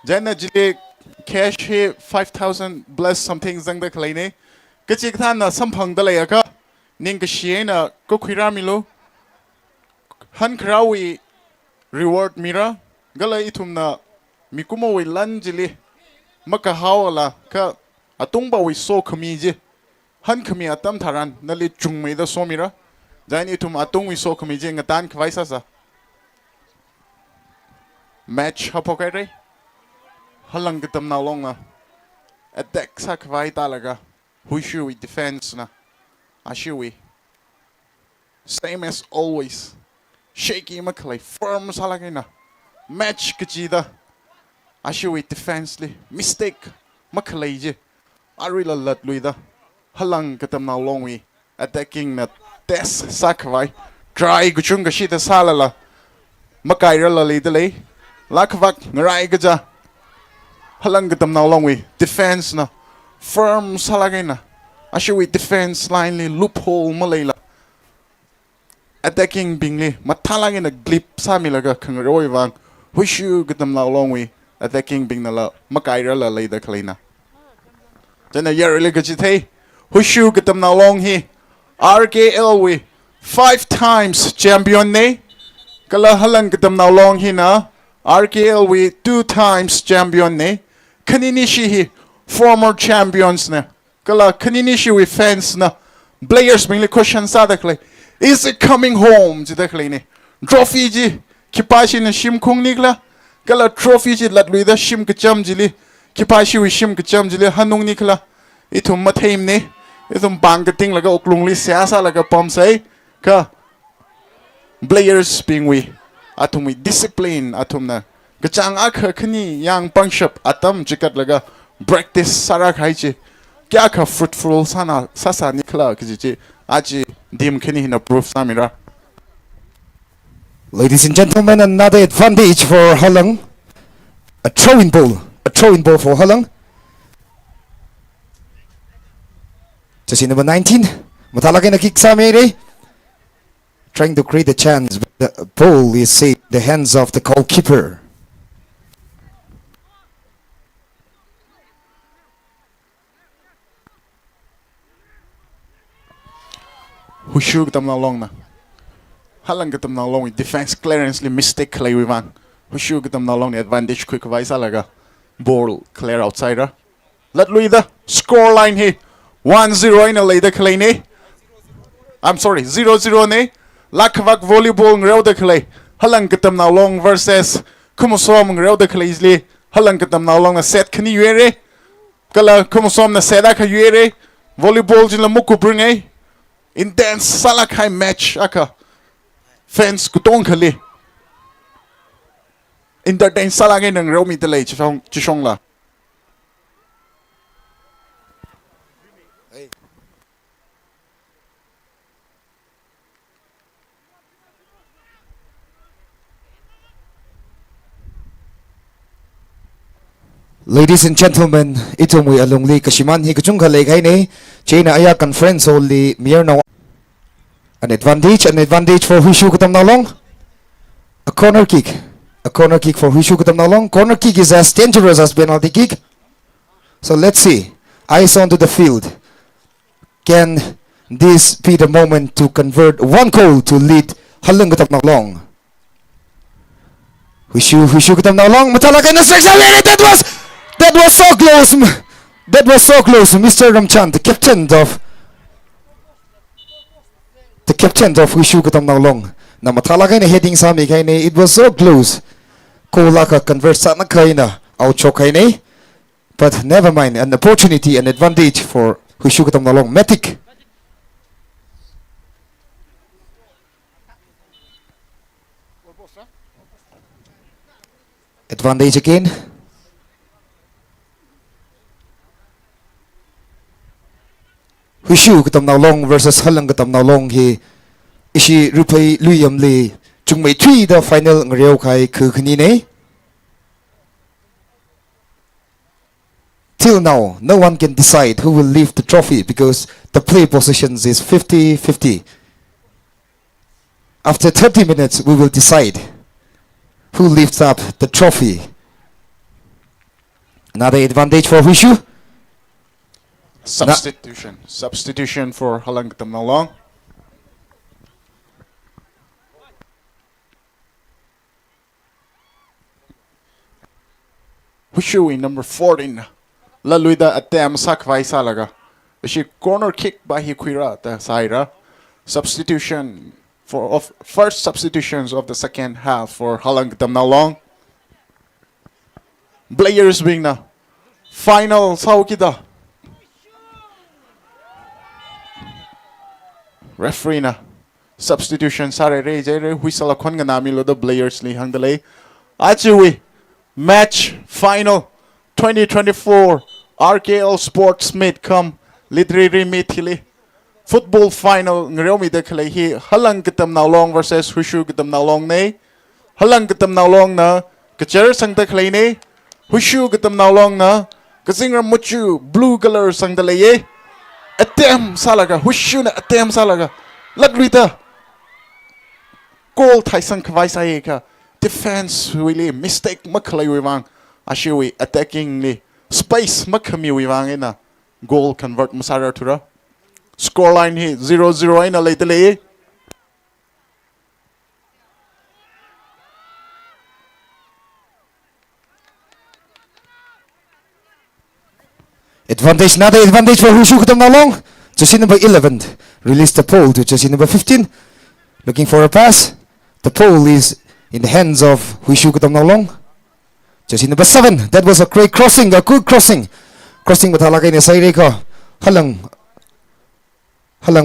Jana Jili cash here 5,000 bless something zang the Kalene. Kachikana some hung the layaka. Ningshane Kokiramilo. Han krawi reward mira gala itumna mikumo we lanjili maka hawala ka atumba we so kamiji han kami atam tharan nali chungme da so mira jain itum atung we so kamiji ngatan khwaisa sa match hapokare halang KATAMNAO longa attack sa khwai talaga HUISHU with defense na ashui same as always. Shaky Makalay, firm Salagina. Match Kajida. Ashui defensely. Mistake Makalay. I really love Luida. Halang KATAMNAO longwi. Attacking that test Sakwai. Try Guchunga Shita Salala. Makaira Lidale. Lakvak Narai Gaja. Halang KATAMNAO longwi. Defense na. Firm Salagina. Ashui defense linely loophole Malayla. Attacking Bingley, Matalang in a glip Samilaga, Kangaroi Van, HUISHU KATAMNAO longwi, attacking Bingnala, Makaira la Leda Kalina. Then a year really good HUISHU KATAMNAO long he, RKL we, 5 times champion ne, Kala Halang KATAMNAO long he na, RKL we 2 times champion ne, Kaninishi he, former champions ne, Kala Kaninishi we fans na, players Bingley question sadakle. Is it coming home? Jidakline. Trophy ji. Kipashi na shim kung nikla. Kala trophy ji latluida shim kacham jili. Kipashi wi shim kacham jili hanung nikla. Itum mathaim ne. Itum bangating laga oklungli siasa laga pomsay. Ka. Players being we. Atum we discipline atum na. Kachang akha kani yang pangshap atam jikat laga. Practice sarak haichi. Kya ka fruitful sana sasa nikla kijichi. Aji dim kini hina proof samira. Ladies and gentlemen, another advantage for Halang. A throwing ball for Halang. Jersey number 19. Matalagay na kick sa Mary. Trying to create a chance, but the ball is saved in the hands of the goalkeeper. HUISHU KATAMNAO long na. Halang KATAMNAO long with defense clearance li mistake klay wivan. HUISHU KATAMNAO long ni advantage quick vai salaga. Ball clear outsider. Let Luida score line he. 1-0 in a later klay ne. I'm sorry, 0-0 ne. Lakvak volleyball ngrew de klay. Halang KATAMNAO long versus Kumusom ngrew de klay li. Halang KATAMNAO long na set kani yuere. Kala Kumusom na seda ka yuere. Volleyball jin la muku bring eh. Intense Salakai match aka fans kutong kali entertain Salagay ng Romy Delay Chishong la. Ladies and gentlemen, ito mo'y alungli kasiman hi kachung khalay kay ni China aya conference only mere now. An advantage for HUISHU KATAMNAO long. A corner kick for HUISHU KATAMNAO long. Corner kick is as dangerous as penalty kick. So let's see. Eyes onto the field. Can this be the moment to convert one goal to lead HALANG KATAMNAO long? HUISHU KATAMNAO long. Matalagay na strikes away. That was so close. That was so close. Mr. Ramchan, the captain of HUISHU KATAMNAO long. Na matalagay na heading sa amin kay ni. It was so close. Kola ka convert sa na kay na. Outchoke kay ni. But never mind. An opportunity, an advantage for HUISHU KATAMNAO long. Matic. Advantage again. HUISHU KATAMNAO long versus HALANG KATAMNAO long hi ishi RAPHEI luyam le chungmei 3 the final ngriau kai khukni ne. Till now, no one can decide who will lift the trophy because the play positions is 50-50. After 30 minutes, we will decide who lifts up the trophy. Another advantage for HUISHU. Substitution for HALANG KATAMNAO long. HUISHU in number 14. Laluida attempt sakwai salaga. She corner kick by Hikwira the Saira. Substitution of first substitutions of the second half for HALANG KATAMNAO long. Players being na final saukida. Referee na substitution sare re jere whistle kon nga nami lo the players li hangdale. Achiwi match final 2024 RKL Sports Meet cum Lidriri Meethili football final ngreomi de khlai hi HALANG KATAMNAO long versus HUISHU KATAMNAO long ne. HALANG KATAMNAO long na kacher sang de khlai ne. HUISHU KATAMNAO long na kasingra muchu blue color sang de ye. Attempt salaga HUISHU na attempt salaga lagrita goal thaisang khwai sai ka defense really mistake makhlai wang ashiwi attacking ni space makhami wang ina goal convert masara thura scoreline hi 0-0 ina leitele. Another advantage for HUISHU KATAMNAO long. Jersey number 11 released the pole to jersey number 15. Looking for a pass. The pole is in the hands of HUISHU KATAMNAO long. Jersey number 7. That was a great crossing, a good crossing. Crossing matalagay ni Saire ka. HALANG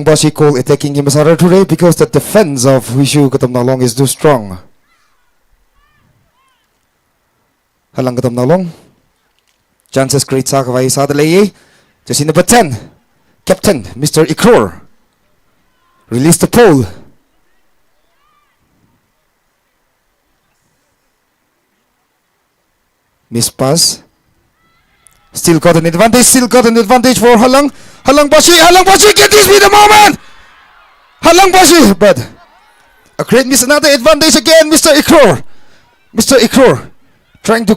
Bashi call attacking him masara today because the defense of HUISHU KATAMNAO long is too strong. HALANG KATAMNAO long. Chances great sakawai sadalaye. Jersey number 10. Captain Mr. Ikror. Release the pole. Miss pass. Still got an advantage for HALANG. HALANG Bashi, can this be the moment? HALANG Bashi, but a great miss, another advantage again, Mr. Ikror trying to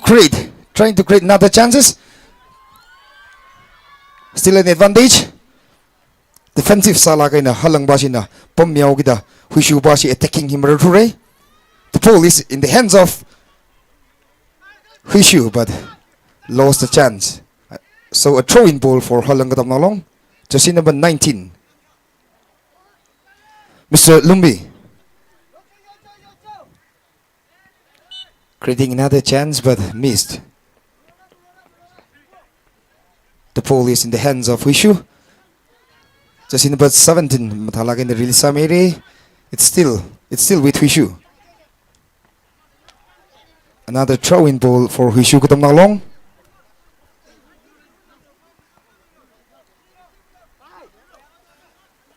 create another chances. Still an advantage. Defensive salagay na HALANG Bashi na pomyaw kita HUISHU Bashi attacking him right. The ball is in the hands of HUISHU but lost the chance. So a throw-in ball for HALANG KATAMNAO long. Jersey number 19. Mr. Lumbi creating another chance but missed. The ball is in the hands of HUISHU. Jersey number 17 matalagay na release sa mere. It's still with HUISHU. Another throw-in ball for HUISHU KATAMNAO long.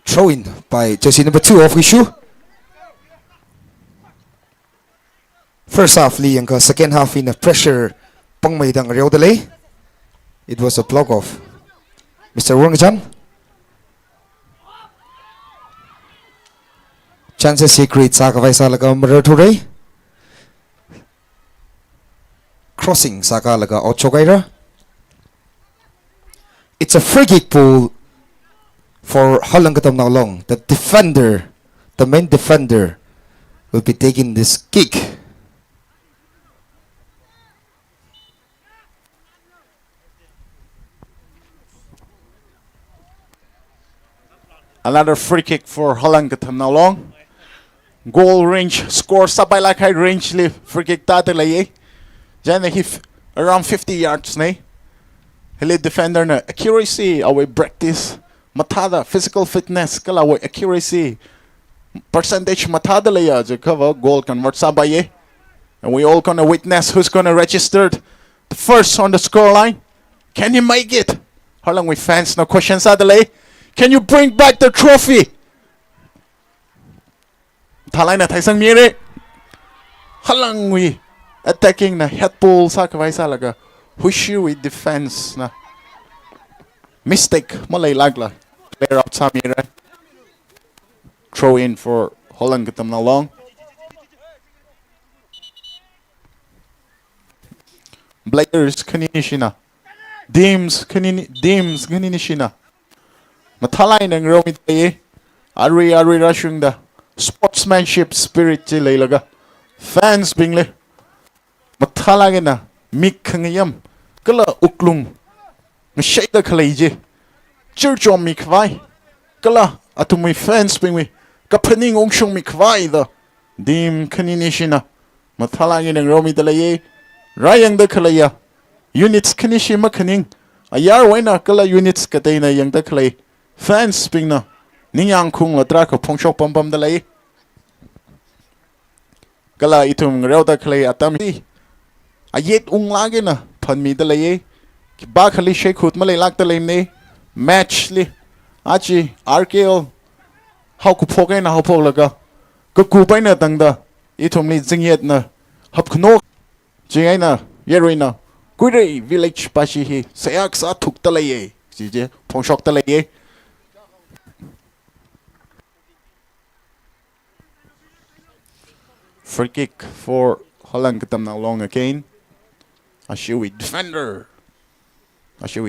Throw-in by jersey number 2 of HUISHU. First half li ang second half in a pressure pang may dang real delay. It was a block of Mr. Wangchan. Chances he creates Saka Vaisa laga Murature. Crossing Saka laga Ochogaira. It's a free kick pool for Halang KATAMNAO Long. The defender, the main defender, will be taking this kick. Another free kick for Halang KATAMNAO Long. Goal range, score sabay like high range li free kick tate laye. Jan hif around 50 yards ne. Hili defender na accuracy away practice matada physical fitness kala away accuracy percentage matada laya je cover goal convert sabaye. And we all gonna witness who's gonna register the first on the score line. Can you make it? How long we fans no questions adele? Can you bring back the trophy? Thalai na thaisang mire. Halang we attacking na head ball sa kawai sa laga. HUISHU with defense na. Mistake malay lagla. Player out sa mire. Throw in for Halang KATAMNAO Long. Players kanini shina. Dims kanini shina. Mathalay ng romit tayo. Ari rashung da. Sportsmanship spirit chile laga. Fans bingle. Mathalay na. Mik kangayam. Kala uklung. Nashayda kalayje. Church on mikvay. Kala atumay fans bingwe. Kapaning ongshong mikvay da. Dim kanini shina. Mathalay ng romit talaye. Rayang da kalaya. Units kanishi makaning. Ayar wena kala units katay na yang da kalay. Fans ping na ninyang kung latra ko pongshok pam dalay. Kala itum raw da kalay atam si ayet ung lagi na panmi dalay. Ba kali shekut malay lak dalay ne match li achi RKL how ku pogay na how pog laga ko kupay na tangda itum li zingyet na hap kuno jingay na yeroy na kuiray village pashi hi sayak sa thuk dalay jije pongshok dalay. Free kick for Halang KATAMNAO Long again. HUISHU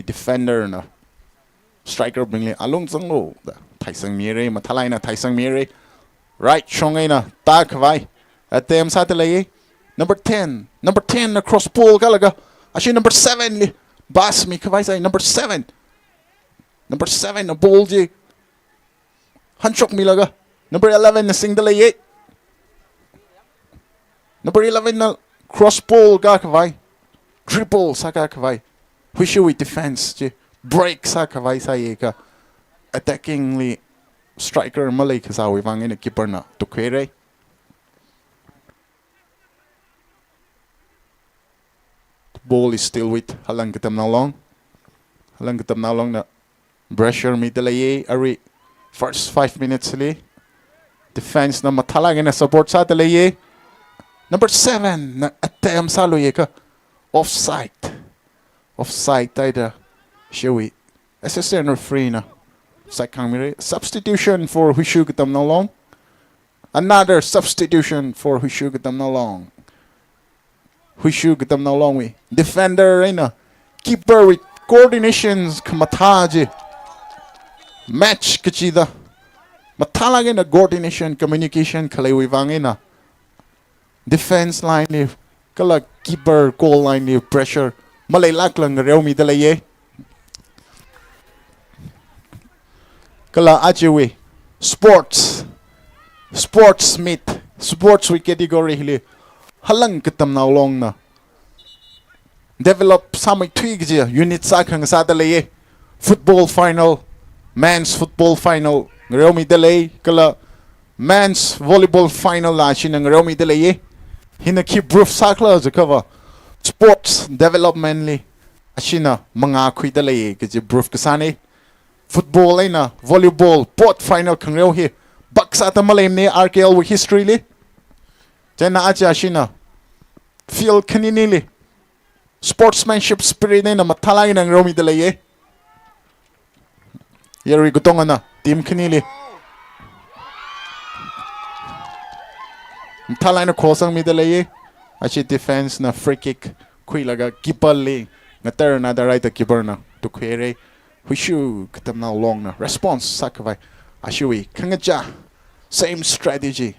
defender na. Striker bingli along zanglo. Thaisang mire mathalay na thaisang mire. Right shongay na ta kawai. Atem sa talaye. Number 10 na cross ball kalaga. Actually number 7 li. Bas mi kawai say number 7 na ball ji. Hanchok mi laga. Number 11 na sing dalaye. Number 11 na cross ball ga kawai. Triple sa ka kawai. HUISHU with defense je. Break sa kawai sa ye ka. Attackingly striker malay kasawi vang in a keeper na to kwere. The ball is still with Halang KATAMNAO Long. Halang KATAMNAO Long na pressure mi dalaye ari first 5 minutes li. Defense na mathalang na support sa dalaye. Number 7 na atem sa loye ka. Offside tayo da. Shawi. Assistant referee na. Substitution for HUISHU KATAMNAO Long. Another substitution for HUISHU KATAMNAO Long. HUISHU KATAMNAO Long we. Defender na. Keeper with coordinations kamataji. Match kachida. Matalagin na coordination communication kalaiwivangin na. Defense line ni kala keeper goal line ni pressure malaylak lang rew mi dalaye kala ajewe sports with category hili Halang KATAMNAO Long na develop samay twig je unit sa kang sa dalaye football final men's football final rew mi dalaye kala men's volleyball final la sinang rew mi dalaye hina keep roof sakla je cover sports developmently ashina mga kui dalay ke roof kasani football ay na volleyball pot final kang rew hi baksa ta malayim ni RKL with history li jana aja ashina feel kanini li sportsmanship spirit na mathalangin ang romi dalaye yari gutong na team kinili mathalangin na crossang mi dalaye achi defense na free kick kuilaga keeper le ngater na the right keeper na to quere HUISHU KATAMNAO long na response sakavai ashui kangaja same strategy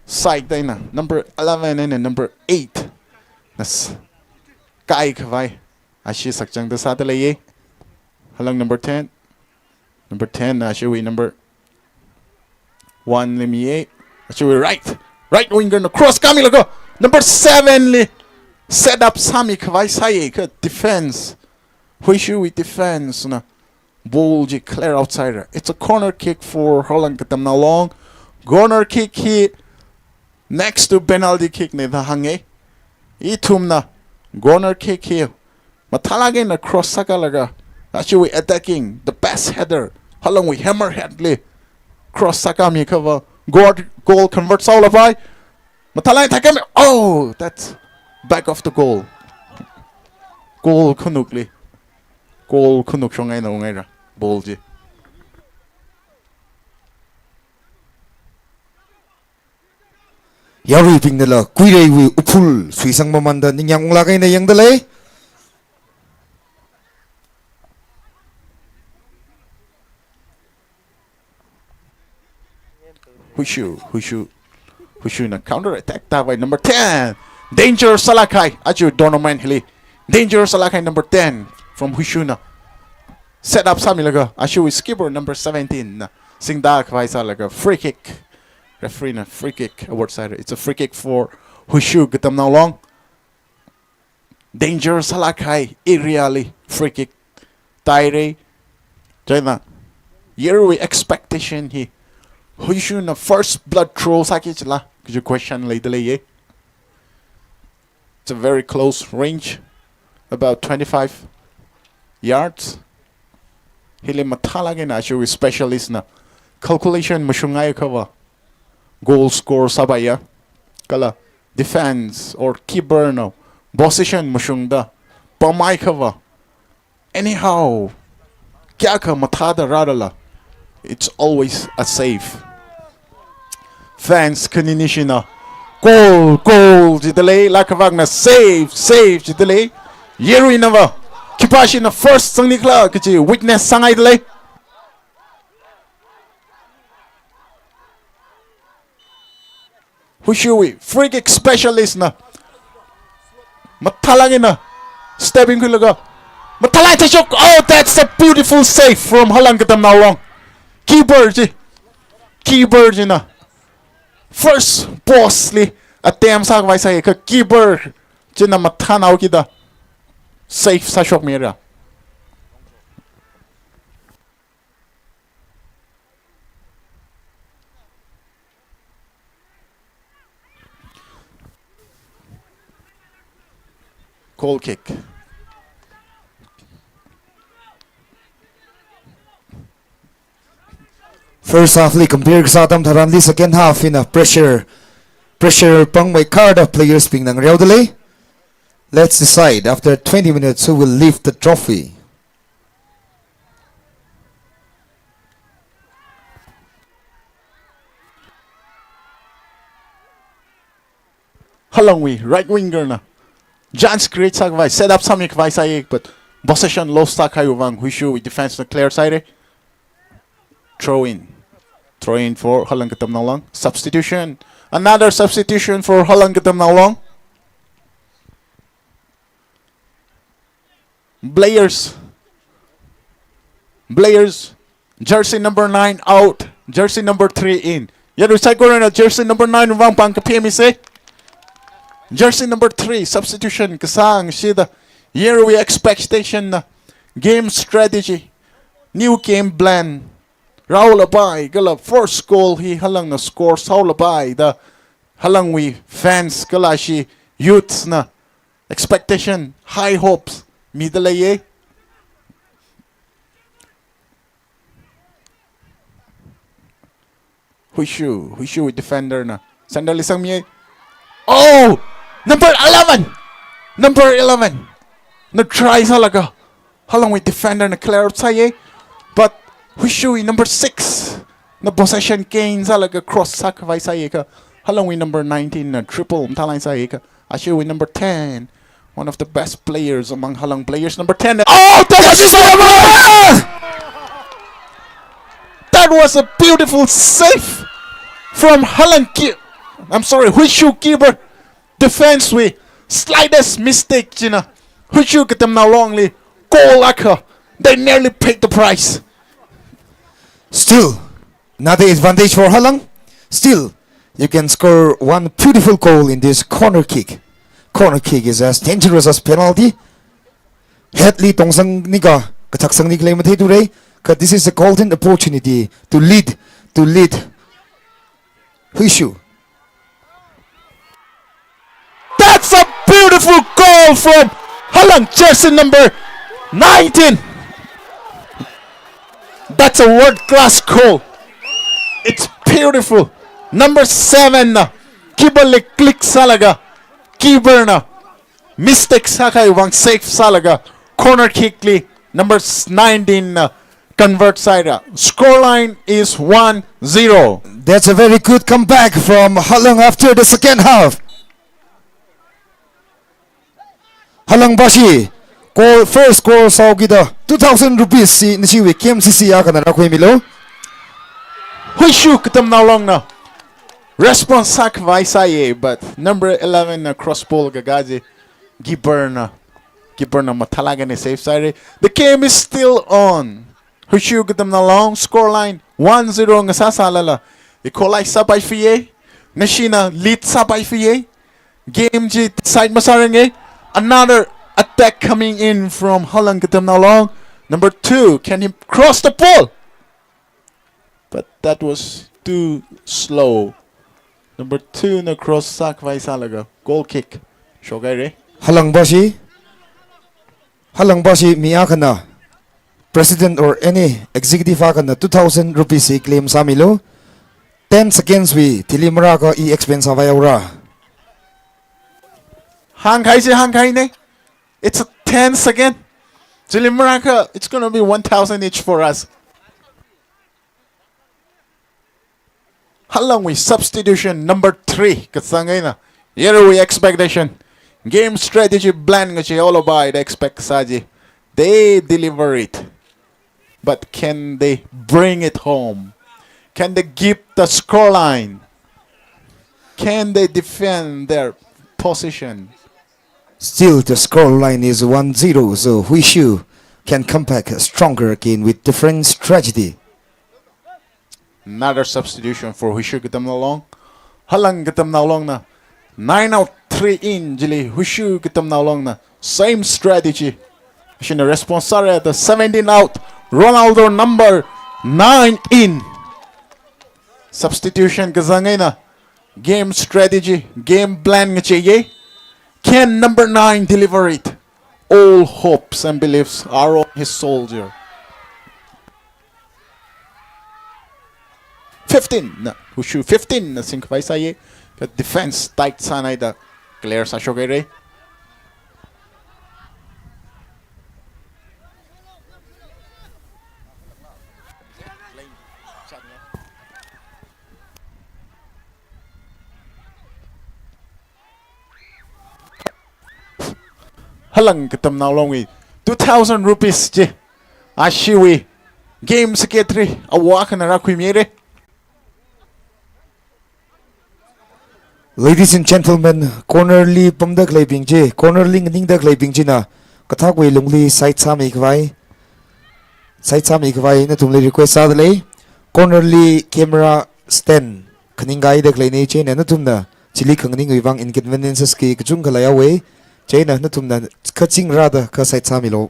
side na number 11 and number 8 nas kai kavai ashi sakjang da sa dalaye halang number 10 ashui number 1 limiye ashui right winger na cross kamilago number 7 li set up sami kavai sai ka defense HUISHU with defense na ball ji clear outsider it's a corner kick for HALANG KATAMNAO long corner kick he next to penalty kick ne da hange itum na corner kick here mathalagin na cross sakalaga actually attacking the best header HALANG we hammerhead le cross sakami cover goal converts all of I mathalagin takam oh that's back of the goal kunukli goal kunuk shongai na ngai ra ball ji Yari ping nila kuirei wi upul suisang mamanda ninyang ulagay na yang dalay. HUISHU na counter attack tawai number 10 danger salakai aju donoman hili danger salakai number 10 from HUISHU na set up samilaga ashu skipper number 17 na singda kwai salaga free kick referee na free kick award side it's a free kick for HUISHU KATAMNAO long danger salakai aerially free kick taire jaina yearly expectation he HUISHU na first blood throw sakich la could you question later ye it's a very close range about 25 yards hili mathalagin ashu specialist na calculation mashungai cover goal score sabaya kala defense or keeper no position mushungda pamai cover anyhow kya ka mathada radala it's always a save fans kaninishina goal jidale lakavagna save jidale yeru inava kipashi na first sangnikla kichi witness sangai dale HUISHU free kick specialist na mathalangin na stepping kulaga mathalay tashok oh that's a beautiful save from HALANG KATAMNAO long keeper ji na first boss li attempt sa vai sai ka keeper ji na mathanaw kita safe sa shok mera goal kick First half li compare sa atam tharan li second half in a pressure pang may card of players ping nang real delay. Let's decide after 20 minutes who will lift the trophy. HALANG we right winger na Jan's great sakvai set up samik vai sai but possession lost sa kayo wang HUISHU with defense na clear side throw in for HALANG KATAMNAO long substitution another substitution for HALANG KATAMNAO long Players jersey number 9 out jersey number 3 in yadu sai ko na jersey number 9 wang pang kapemi se jersey number 3 substitution kasang shida yearly expectation na game strategy new game plan Raul Abai gala first goal he HALANG na score Saul Abai the HALANG we fans gala shi youths na expectation high hopes midalaye HUISHU with defender na sandali sang mi oh number 11 na try salaga halang with defender na clear outside but HUISHU number 6 na possession gain salaga cross sacrifice ka halang with number 19 na triple talay ka HUISHU with number 10 one of the best players among halang players number 10 oh that was a beautiful save from halang I'm sorry HUISHU keeper defense with slightest mistake you know HUISHU get them now longly goal like they nearly paid the price. Still, another advantage for Halang. Still, you can score one beautiful goal in this corner kick. Corner kick is as dangerous as penalty. Headly tongsang niga kataksang ni claim today. Cause this is a golden opportunity to lead HUISHU. That's a beautiful goal from Halang jersey number 19. That's a world-class goal. It's beautiful. Number 7 na kibalik click salaga. Keeper na mistake sakay wang safe salaga. Corner kick li number 19 na convert side. Scoreline is 1-0. That's a very good comeback from Halang after the second half. Halang Bashi goal first goal saugida 2,000 rupees si nisiwi KMCC akan na kuy milo. HUISHU KATAMNAO long na response sacrifice but number 11 na cross ball gagaji keeper na matalaga ni safe side. The game is still on. HUISHU KATAMNAO long scoreline 1-0 nga sasalala. Equalize sabay fiye nashina lead sabay fiye game ji side masarang another attack coming in from Halang KATAMNAO long. Number 2, can he cross the ball? But that was too slow. Number 2 na cross sacrifice alaga. Goal kick. Shogay re. Halang Bashi mi akan na president or any executive akan na 2,000 rupees si claim sa milo. 10 seconds we tilimara ka i-expense avayawra. Hangkai ne. It's a 10 second. Jilimaraka, it's gonna be 1,000 each for us. Halang we substitution number 3. Kasangay na. Here we expectation. Game strategy blend ngachi all about the expect saji. They deliver it. But can they bring it home? Can they keep the scoreline? Can they defend their position? Still, the scoreline is 1-0, so HUISHU can come back stronger again with different strategy. Another substitution for HUISHU KATAMNAO long. Halang KATAMNAO long na 9 out 3 in jili HUISHU KATAMNAO long na same strategy. Shina responsare at the 17 out. Ronaldo number 9 in. Substitution kazangay na. Game strategy, game plan ngachi. Can number 9 deliver it? All hopes and beliefs are on his soldier. 15 na HUISHU 15 na sinkbay saye. Kat defense tight sanay da clear sa shogere. Halang KATAMNAO long we 2,000 rupees je ashiwi game secretary awak na rakwimire. Ladies and gentlemen, cornerly pamdak laibing je, cornerling ningdak laibing je na kathak we lungli side sami kwai na tumle request sa dale cornerly camera stand khaningai dak lai nei che na tumna chili khangning wang inconveniences ki kachung khalaya we China na tumna kaching rada ka side sami lo.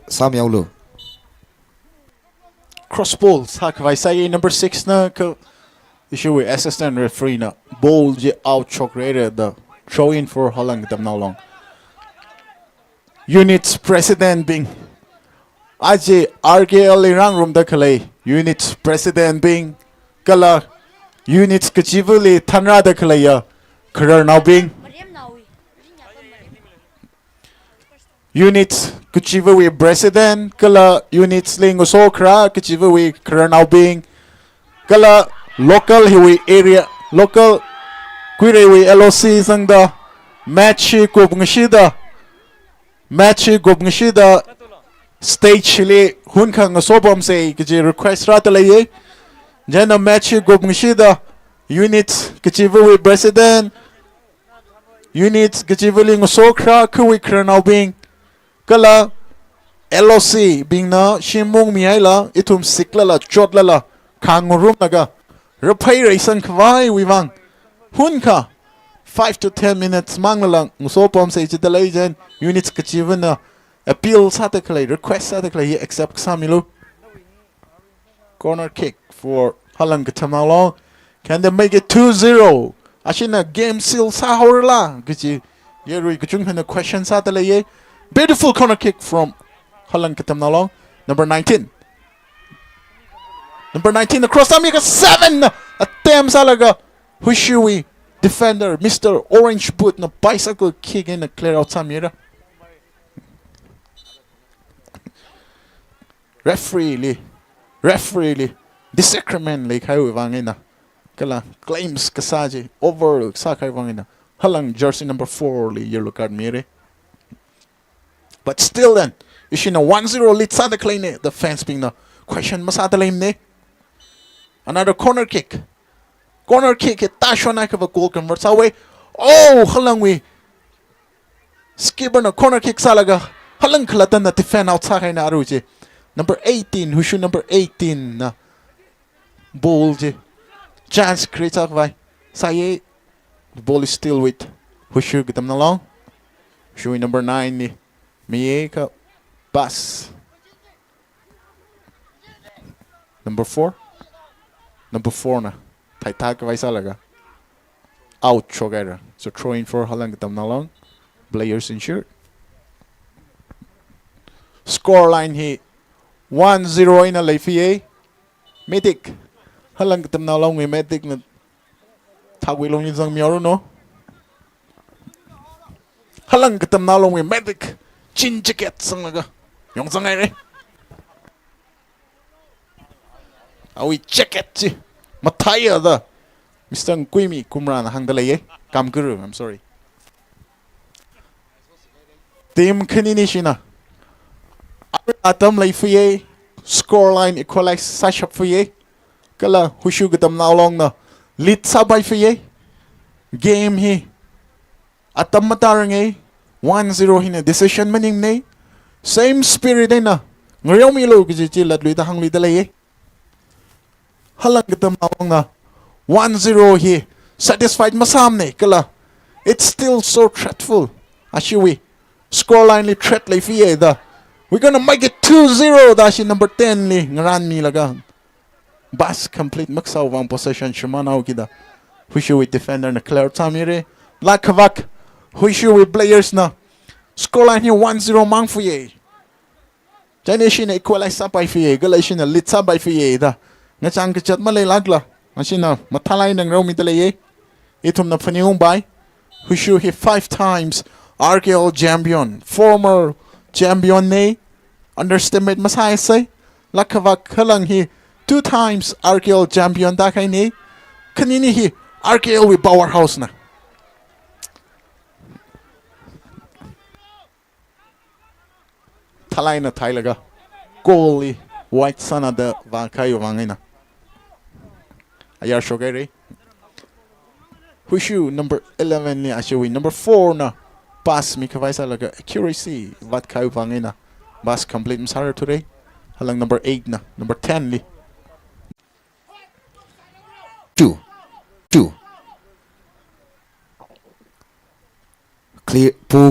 Cross ball sacrifice say number 6 na ka issue with assistant referee na ball je out chok rated the throw in for Halang KATAMNAO long. Units president being aje RKL irang room da khalai units president being kala units kachivuli thanra da khalaya kharar now being units kuchiva we president kala unit sling so kra kuchiva we KATAMNAO being kala local hiwi area local quire we LOC sang da match ko bungshida stage le hun khang so bom se ki request ra ta le jana match go bungshida unit kuchiva we president unit kuchiva ling so kra kwi KATAMNAO being kala LOC being na shimung mi haila itum sikla la chot la khang room naga RAPHEI raison kwai wi wang hun kha 5 to 10 minutes mang la so pom se chita lai jen units kachiva na appeal sa ta klai request sa ta klai accept samilu corner kick for Halang KATAMNAO can they make it 2-0 ashina game seal sa horla kichi yerui kuchung hana question sa ta lai beautiful corner kick from Halang KATAMNAO number 19 across Amiga 7 attempts alaga HUISHU defender Mr. Orange Boot na bicycle kick in a clear out Samira referee li disagreement li kai wangina kala claims kasaji over sa kai wangina Halang jersey number 4 li yellow card mere but still then ishina 1-0 lead sa the claim the fans being the question masata lane ne another corner kick tashona ka goal converts away oh Halang we skipper na corner kick salaga Halang khalatan na defend outside na aruji number 18 HUISHU number 18 na ball je chance create up by saye the ball is still with HUISHU KATAMNAO HUISHU number 9 ni Mieka pass number 4 na Taitak Vaisalaga out Chogera. So throwing for Halang KATAMNAO players insured. Score line he 1-0 in a RAPHEI Medic Halang KATAMNAO we medic na Tagwilong yung miyoro no Halang KATAMNAO we medic chin jacket sang naga yung sangay re awi jacket chi mataya da Mr. Kuimi kumran hangdalaye kamguru I'm sorry team kanini shina atam RAPHEI scoreline equalize sashap FEI kala HUISHU KATAMNAO na lead sabay FEI game hi atam matarang 1-0 hina decision maning ne same spirit na ngayon milo kichi latluita hangli dalaye Halang KATAMNAO na 1-0 hi satisfied masamne kala it's still so threatful ashiwi scoreline li threat RAPHEI da we're gonna make it 2-0 dashi number 10 li ngaran mi laga bas complete maksaw wang possession shumanaw kida HUISHU with defender na clear tamire lakavak HUISHU with players na scoreline here 1-0 mang FEI Janishin equalize sa by FEI galashin na lit sa by FEI da ngachang kachat malay lagla masina matalay ng raw mitalaye itum na panihong bay HUISHU he 5 times RKL champion former champion ne underestimate masaya say lakavak halang he 2 times RKL champion da kay ne kanini he RKL with powerhouse na talay na talaga goalie white sana da kayo wangina ayar shogere HUISHU number 11 ni ashawi number 4 na pass mi kawai salaga accuracy wat kayo wangina bas complete msara today halang number 8 na number 10 li 2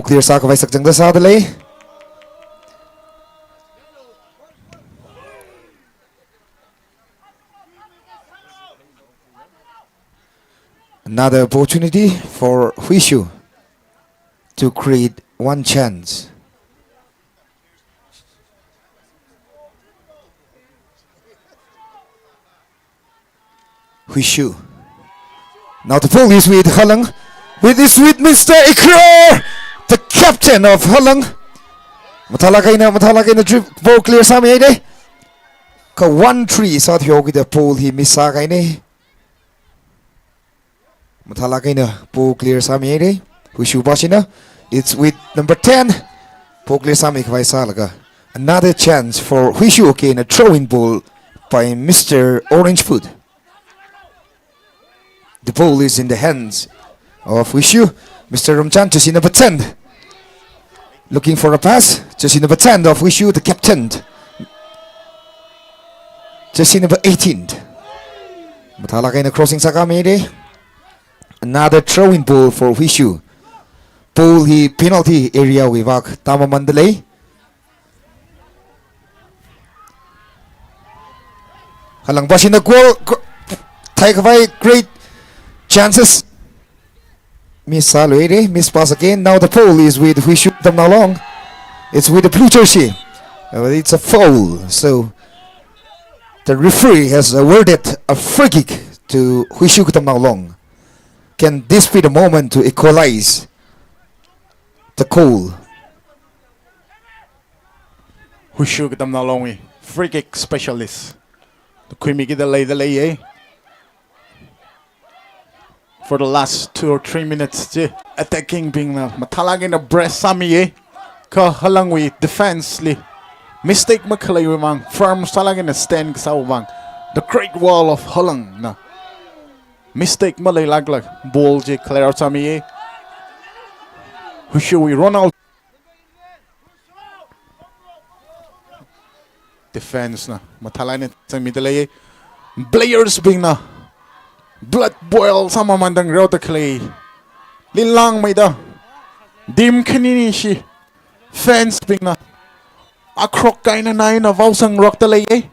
clear sa kawai sakjang da sa dalay another opportunity for HUISHU to create one chance. HUISHU. Now the ball is with Halang. With Mr. Ikrar, the captain of Halang. Mathala kaina trip ball clear sami ai de. Ka 1-3 sa thyo ki the pole hi missa kaine. Mathala kaina ball clear sami ai de. HUISHU basina. It's with number 10. Ball clear sami kwai sa laga. Another chance for HUISHU again, a throwing ball by Mr. Orange Food. The ball is in the hands of HUISHU. Mr. Ramchan, jersey number 10. Looking for a pass. Jersey number 10 of HUISHU, the captain. Jersey number 18. Mathala kaina crossing sakami. Another throwing ball for HUISHU. Ball hi penalty area wivak tama mandalay. Halang Bashi na goal. Take away great chances. Miss Saluere, miss pass again. Now the pole is with HUISHU KATAMNAO long. It's with the blue jersey. It's a foul. So the referee has awarded a free kick to HUISHU KATAMNAO long. Can this be the moment to equalize the goal? HUISHU KATAMNAO long free kick specialist. Kwimi ki delay eh. For the last 2 or 3 minutes je attacking being na mathalang in the breast sami eh. Ka halang wi defense li. Mistake makalay mang firm salang in the stand sa wang. The great wall of halang na. Mistake malay laglag ball je clear out sami eh. HUISHU wi run out. Defense na mathalan sa middle ay players bing na blood boil sama mandang rota clay lilang may da dim kanini shi fans bing na akrok kay na nine na vausang rock talay eh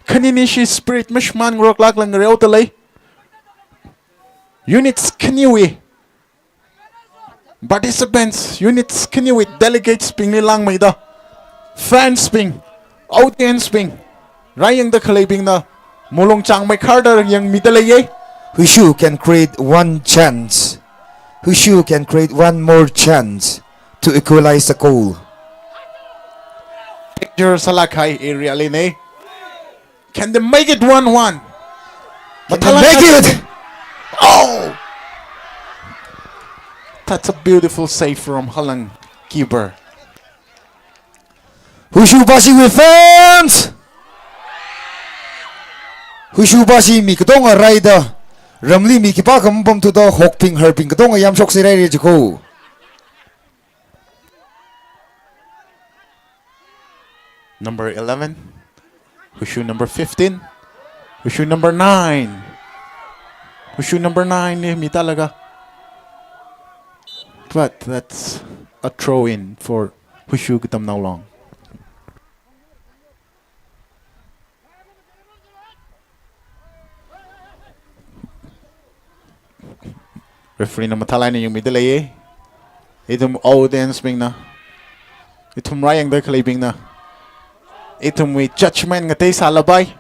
kanini shi spirit mishman rock lag lang rota lay units kaniwi participants units kaniwi delegates bing lilang may da fans ping, audience ping, rayang the kalabing na mulong chang may Carter yang midalay. HUISHU can create one chance. HUISHU can create one more chance to equalize the goal. Picture sa lakay area line. Can they make it 1-1? Can they make it? Oh! That's a beautiful save from Halang keeper. HUISHU Bashi with fans! HUISHU Bashi mi kadong a rider. Ramli mi kipakam bom to the hokping herping kadong a yam shok siray jiko. Number 11. HUISHU number 15. HUISHU number 9. HUISHU number 9 ni mi talaga. But that's a throw in for HUISHU KATAMNAO long. Referee na matalay na yung middle eh. Itum audience bing na. Itum rayang da kalibing na. Itum with judgment nga tay sa labay.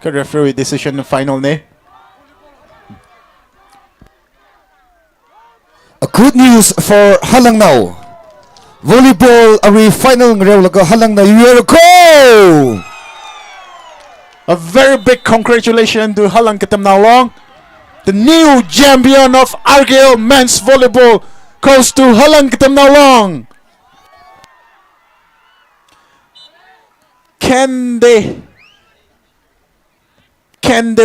Ka referee decision na final ne. A good news for Halang now. Volleyball ari final ng laga Halang na go. A very big congratulations to Halang KATAMNAO long. The new champion of RKL men's volleyball goes to Halang KATAMNAO long. Can they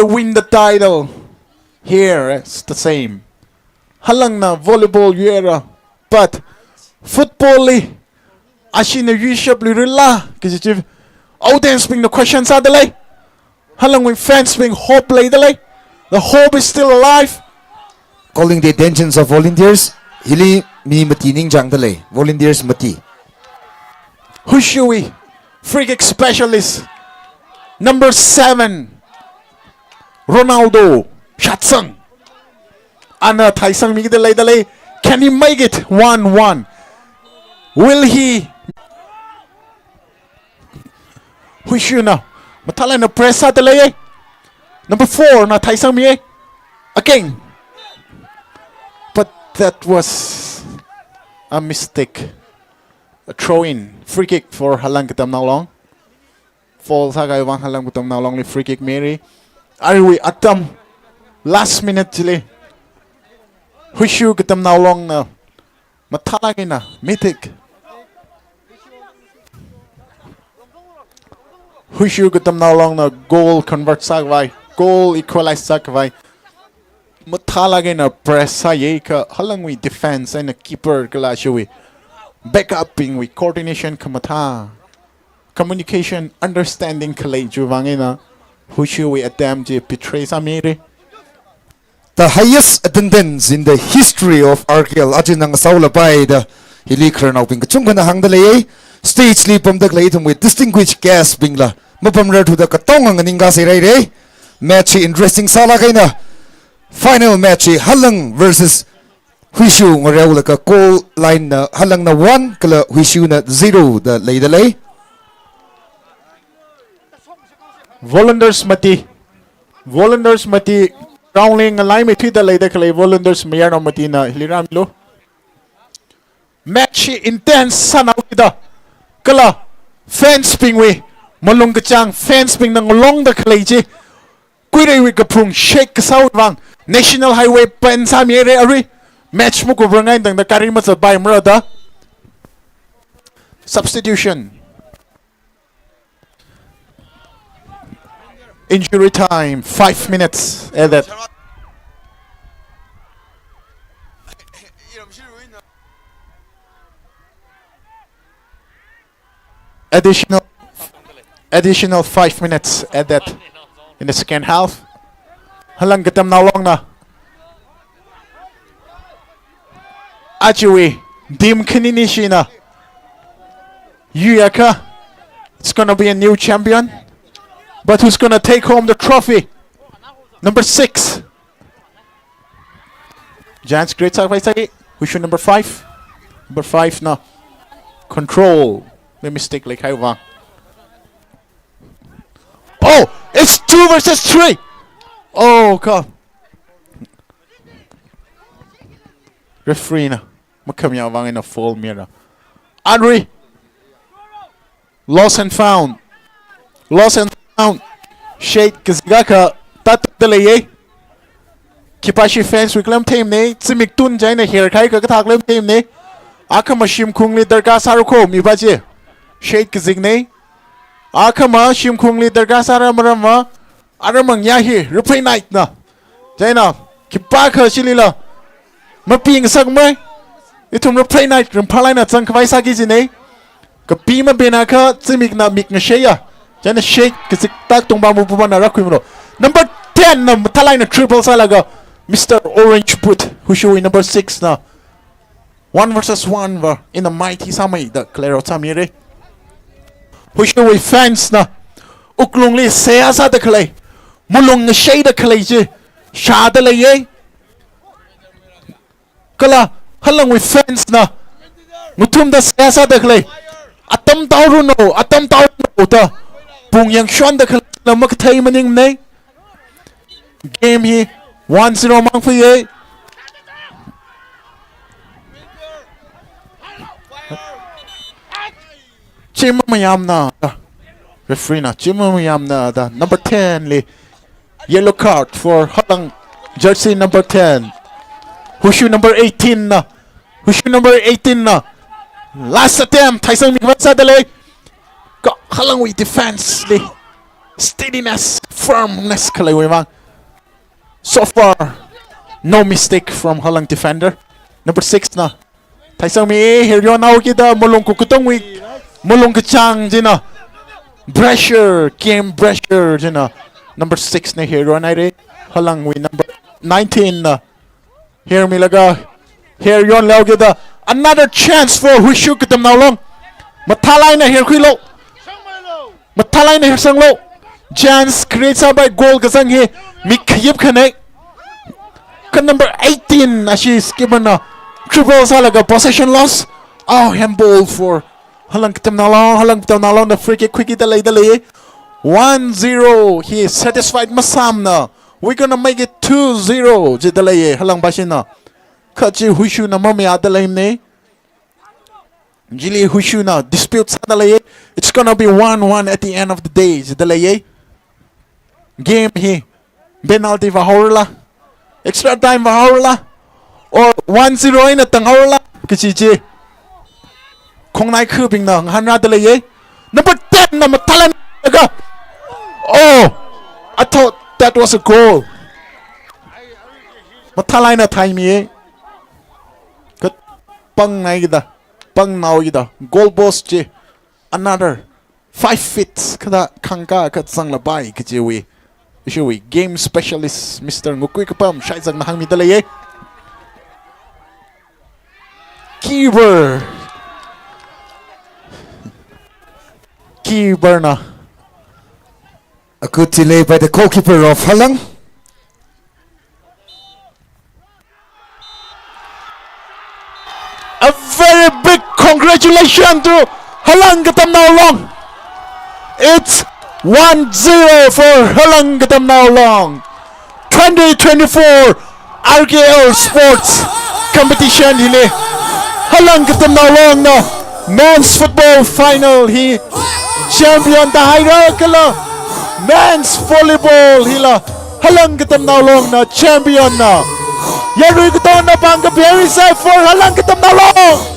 win the title? Here it's the same. Halang na volleyball era, but football li asin na yishap li rila kasi audience ping the question sa dalay. Halang with fans ping hope lay dalay. The hope is still alive. Calling the attentions of volunteers. Hili mi matining jang dalay. Volunteers mati. HUISHU free kick specialist. Number 7. Ronaldo. Shatsang. Ana Taisang mi dalay. Can he make it 1-1? Will he? HUISHU na. Matala na press sa dalay. Number 4 na Taisang mi again. But that was a mistake. A throw in, free kick for Halang KATAMNAO long. Fall sagai wang Halang KATAMNAO long li free kick Mary. Ari atam last minute chile. HUISHU KATAMNAO long na. Mathalagi na mythic. HUISHU KATAMNAO long na goal convert sagwai, goal equalize sagwai. Mathalagi na press sa ye ka Halang wi defense and a keeper kala shui. Backuping with coordination kamata. Communication, understanding kalay juvangina. HUISHU we attempt to betray Samiri. The highest attendance in the history of RKL ajin ang saula pai the hilikran au ping chung kana hang dalay stage li pam dak lay with distinguished guests bingla mapamra to the katong ang ninga si ray ray match interesting sala kaina final match Halang versus HUISHU ngaraw la ka call line na Halang na 1 kala HUISHU na 0 the lay Volunteers mati rounding line me tida lay the kala volunteers mayor no mati na hiliram lo match intense sana ida kala fans pingwi malung kachang fans ping nang long the kala ji kuire wi kapung shake south wang national highway pen samire ari match mo ko brangai dang da karima sa bay mrada substitution injury time 5 minutes at that additional 5 minutes at that in the second half. Halang KATAMNAO long na Achiwi dim kanini shina Yuyaka. It's gonna be a new champion, but who's gonna take home the trophy? Number 6. Giants great sacrifice. HUISHU number 5. Number 5 na control. May mistake like Haiwang. Oh, it's 2 versus 3. Oh god. Referee na makamya wang in a full mirror. Henry. Lost and found. Shade Kazgaka Tat Delaye. Kipashi fans with Lam team ne. Simik Tun Jaina here. Kai Katak Lam team ne. Akama Shim Kung leader Gasaruko. Mibaje. Shade Kazigne. Akama Shim Kung leader Gasara Marama. Aramang Yahi. Replay night na. Jaina. Kipaka Shilila. Maping Sagmai. Itum replay night. Rimpalina Tankavai Sagizine. Kapima Benaka. Simik na Miknashaya. Jana shake kasi tak tong bambu puman na rakwimro. Number 10 na matalay na triple salaga. Mr. Orange Boot HUISHU in number 6 na 1 versus 1 va in the mighty samay da Claro Tamire. HUISHU with fans na uklong li saya sa da kalay. Mulong na shade da kalay je. Shada la ye. Kala halang with fans na mutum da saya sa da kalay. Atam tao runo ta. Bung yang shuan da kala makatay maning nay. Game hi 1-0 mang for ye. Chima mayam na. Referee na. Chima mayam na. Number 10 li. Yellow card for Halang. Jersey number 10. HUISHU number 18 na. HUISHU number 18 na. Last attempt. Taisang Mikmatsa dali. Halang with defense, steadiness, firmness. So far, no mistake from Halang defender. Number 6 na. Taisang mi here yon now kita mulong kukutong week, mulong kachang jina. Pressure, game pressure jina. Number 6 na hero na rin. Halang with number 19 na. Here milaga. Here yon lao kita. Another chance for HUISHU KATAMNAO long. Matalay na here kuilo. Matalay na hirsang lo. Chance creates by goal kasang he. Mikayip kane. Kan number 18 as she's given a triple salaga possession loss. Oh, handball for Halang KATAMNAO long. The free kick quickie dalay. 1-0. He is satisfied masam na. We're gonna make it 2-0. Jidalay Halang basin na. Kachi HUISHU na mamaya dalay ne. Jili HUISHU now disputes dalaye. It's gonna be 1-1 at the end of the day. Dalaye. Game he. Penalty va horla. Extra time va horla. Or 1-0 in a tang horla. Kichichi. Kong nai khuping na hanra dalaye. Number 10 na matalan aga. Oh, I thought that was a goal. Matalay na time ye. Kat pang nai gida. Pang now gida. Goal post je. Another 5 feet. Kada kangka kat sang labay kichiwi. Ishiwi game specialist Mr. Ngukui Kapam shai sang nahang mi dalaye. Keeper. Keeper na. A good delay by the goalkeeper of Halang. A very big congratulations to Halang KATAMNAO Long. It's 1-0 for Halang KATAMNAO Long. 2024 RKL Sports Competition hili. Halang KATAMNAO Long no men's football final he champion tahayra kala. Men's volleyball hila. Halang KATAMNAO Long na champion na. Yarui kuto na pangka very side for Halang KATAMNAO Long.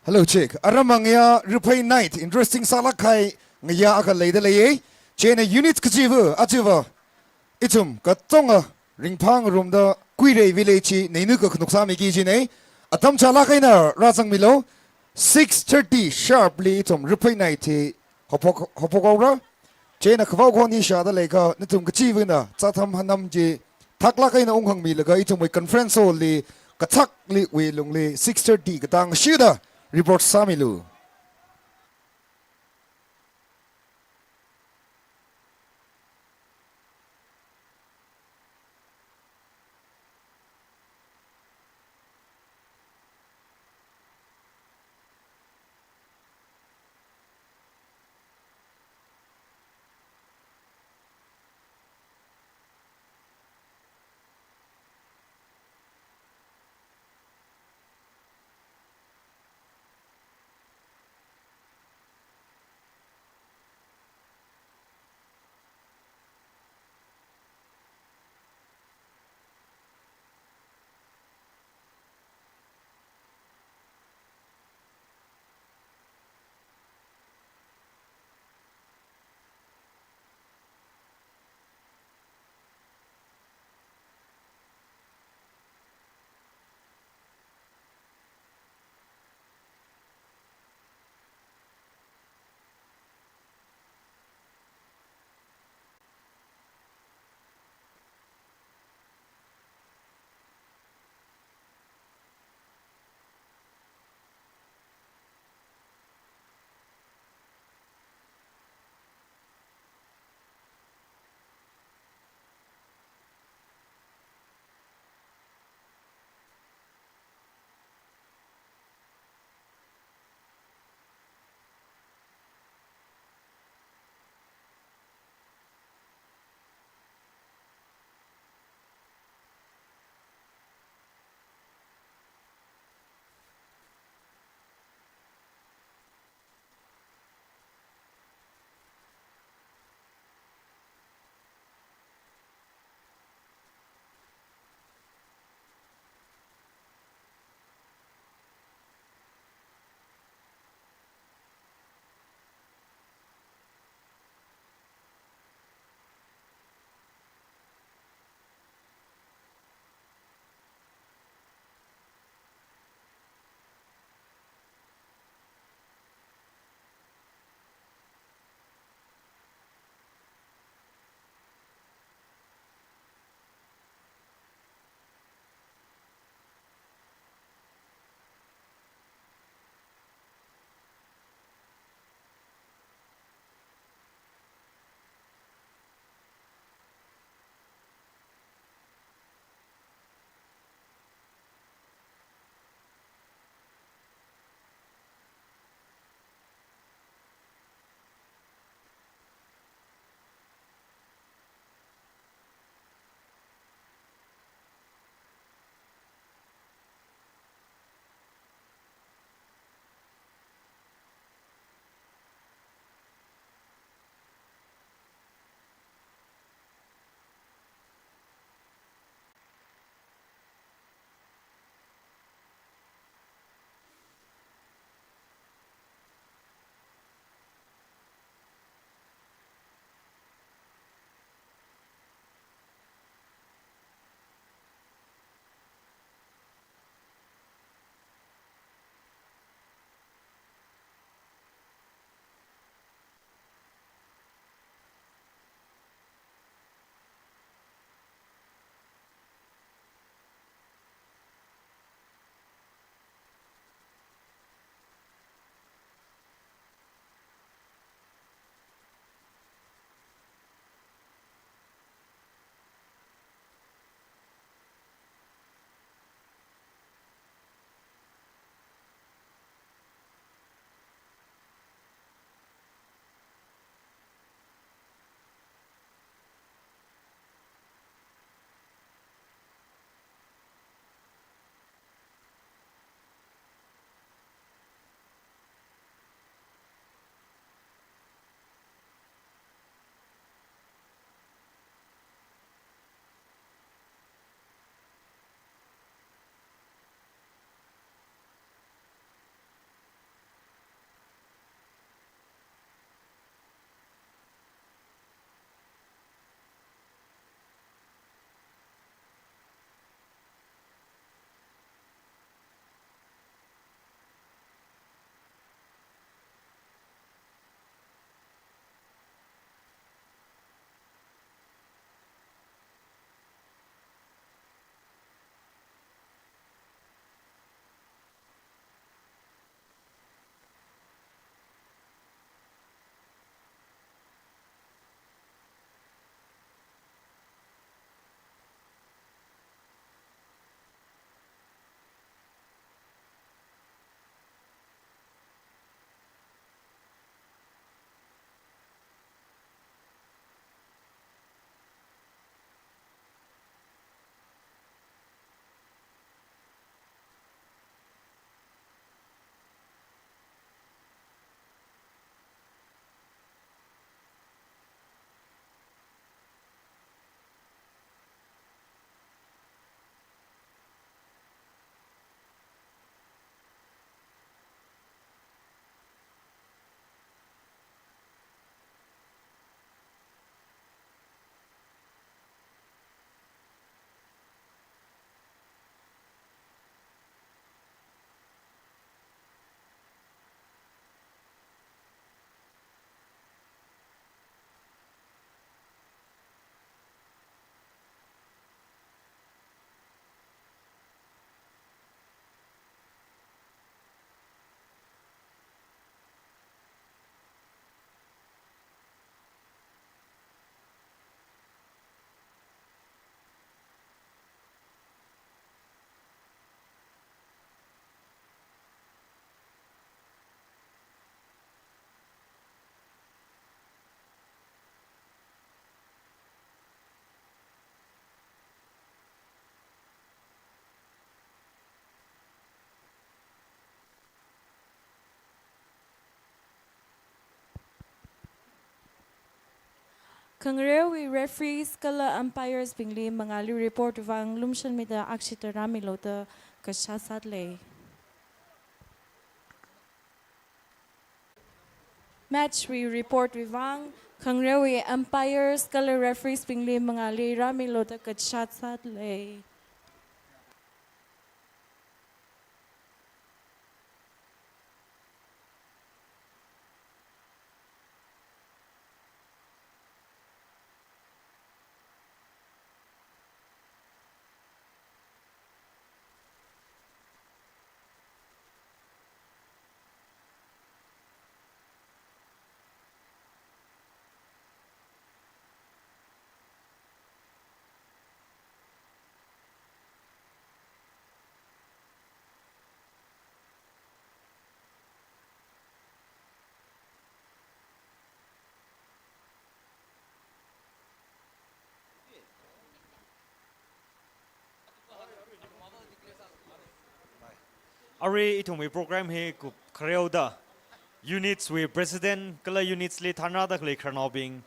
Hello, Chick. Aramangya Rupai Night. Interesting Salakai Ngaya Aka Ladalaye. Jane unit Kajiva, Ajiva. Itum, Katonga, Ringpang Room the Quire Village, Nenuka Knoksami Gijine. Atam Chalakaina, Razang Milo. 6:30 sharply, Itum, Rupai Night, Hopokora. Jane Kavakoni Shada Leka, Nitum Kachivina, Tatam Hanamji, Taklakaina Unghang Milaga, Itum with conference only, Katakli Wilungli, 6:30, Katang Shida. Report Samilu. Kangrewi referees kala umpires bingli mangali report vang lumshan mida akshita ramilota kashasatle. Match we report vivang Kangrewi umpires kala referees bingli mangali ramilota kashasatle. Are itong program he kup Korea units we president kala units le thana da kle kharnobing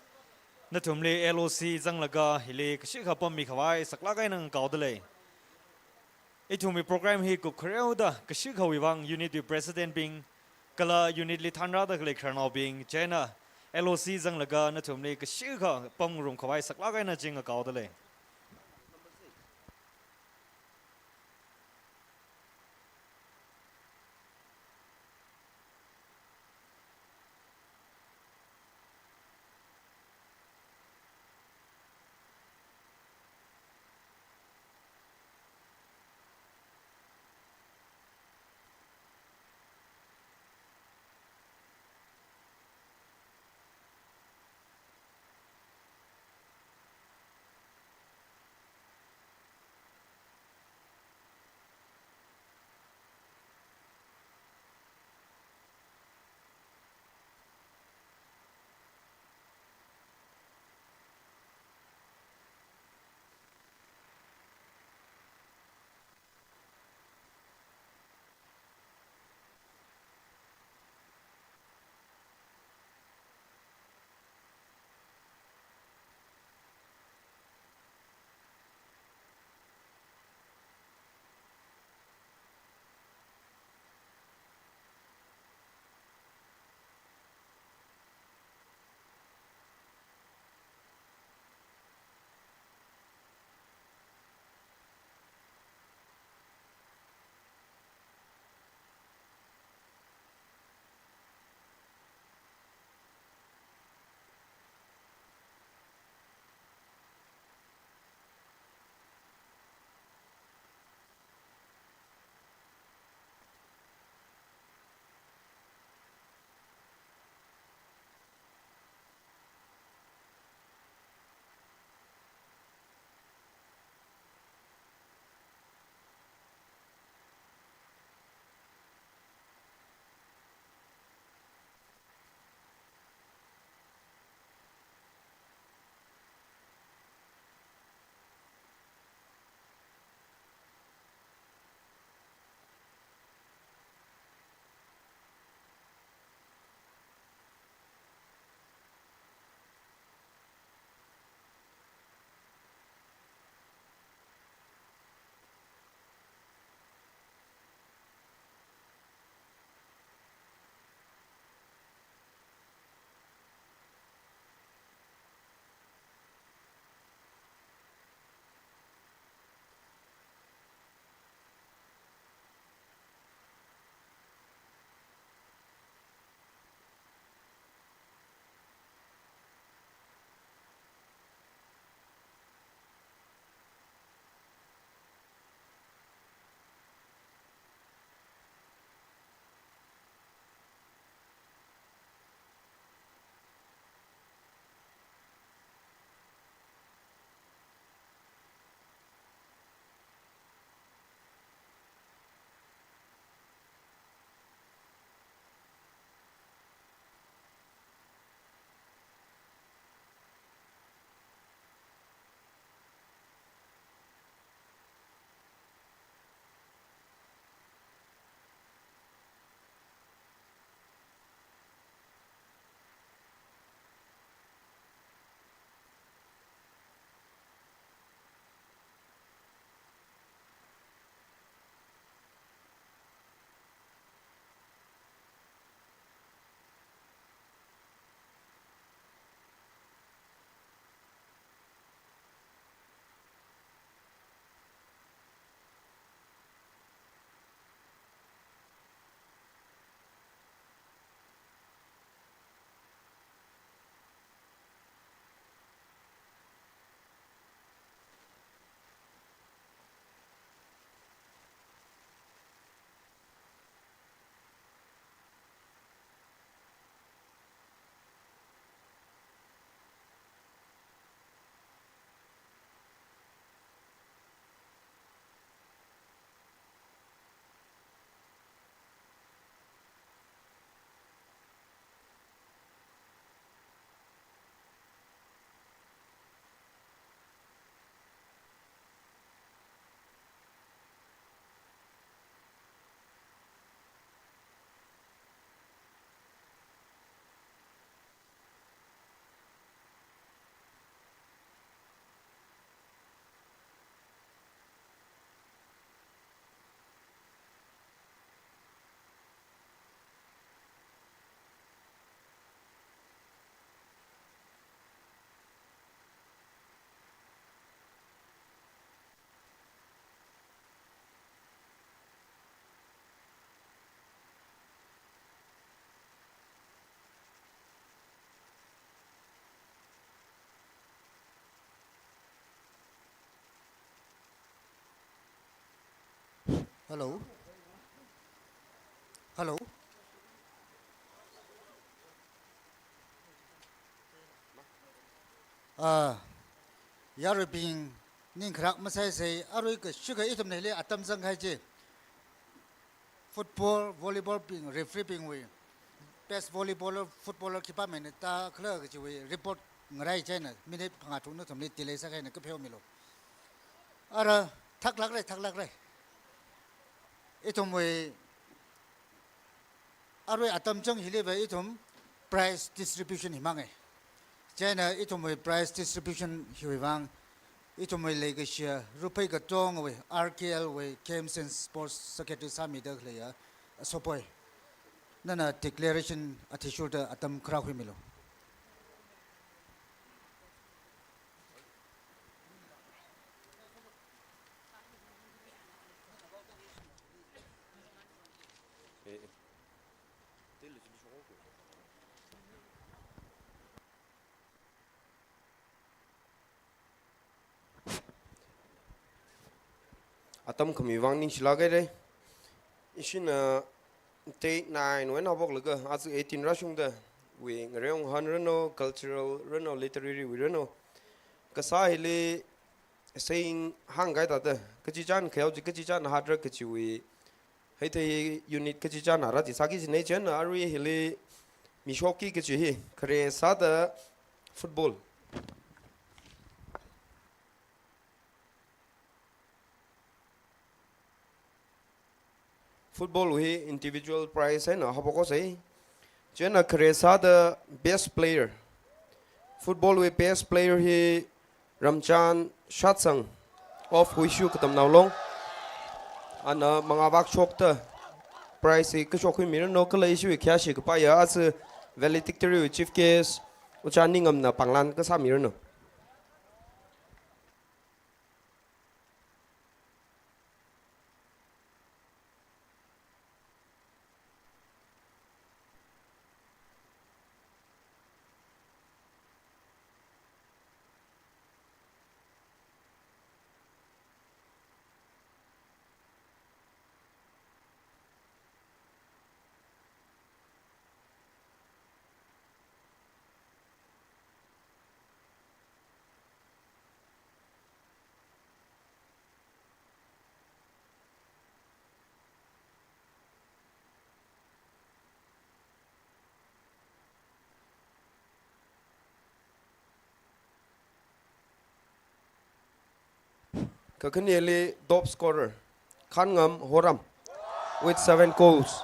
na tumle LOC janglaga hile kshi khapam mi khawai sakla kai nang kaudle itong program he kup Korea da kshi khawiwang unit we president bing kala unit le thana da kle kharnobing chena LOC janglaga na tumle kshi kha pam rum khawai sakla kai na jinga kaudle Hello. Hello. Yaru being Ninkrak Masai say, Aruka sugar item nele atam sang haji. Football, volleyball being referee being we. Best volleyballer, footballer department, ta clerk we report Ngai China, minute Pangatuna to meet delays again a capel milo. Ara tak lagre. Itum we Aru atam jung he live itum price distribution himange. China itum we price distribution hiwang. Itum we leg share, Rupay Gatong we, RKL we, Games and Sports Secretary Sami Daglia, Sopoy. Nana declaration at his shoulder at them Krawimilo. Atam kami wang ning silagai deh. Isin take 9 when abok lega as 18 rasung da. We ngereong han reno cultural reno literary we reno. Kasah hele saying hanggai tata. Kejijan kau jika kejijan hadra kejiwi. Hai te unit kejijan arah di sagi sini jen arui hele mishoki kejihi. Kere sada football. Football we individual prize hai na haboko sei. Jena kresa the best player. Football we best player he Ramchan Shatsang of HUISHU KATAMNAO long. Ana mga workshop ta prize ke shokui miran no kala issue kya shi ka pa ya as valedictory chief case uchaningam na panglan ka sa miran no. Kakanieli top scorer Khangam Horam with 7 goals.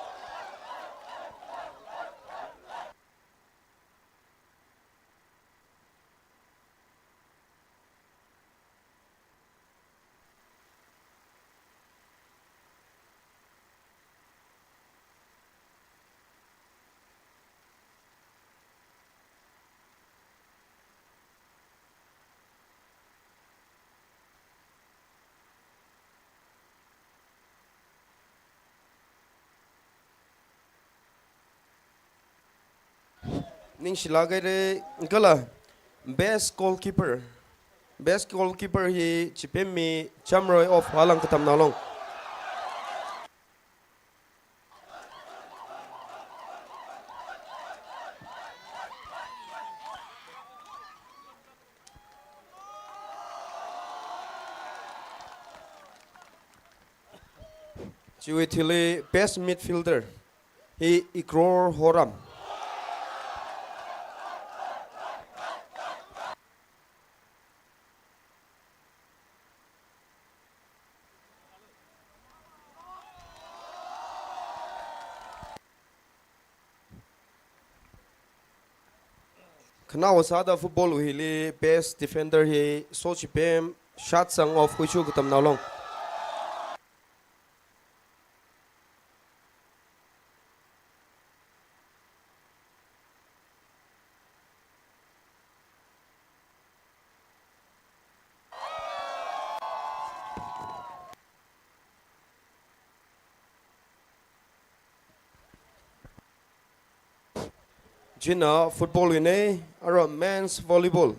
Ning silagai de gala best goalkeeper he Chipemi Chamroy of HALANG KATAMNAO long. Chiwithili best midfielder he Ikror Horam. Now sada football he best defender he Sochipem Shatsang of HUISHU KATAMNAO long. Jina football ini aro men's volleyball.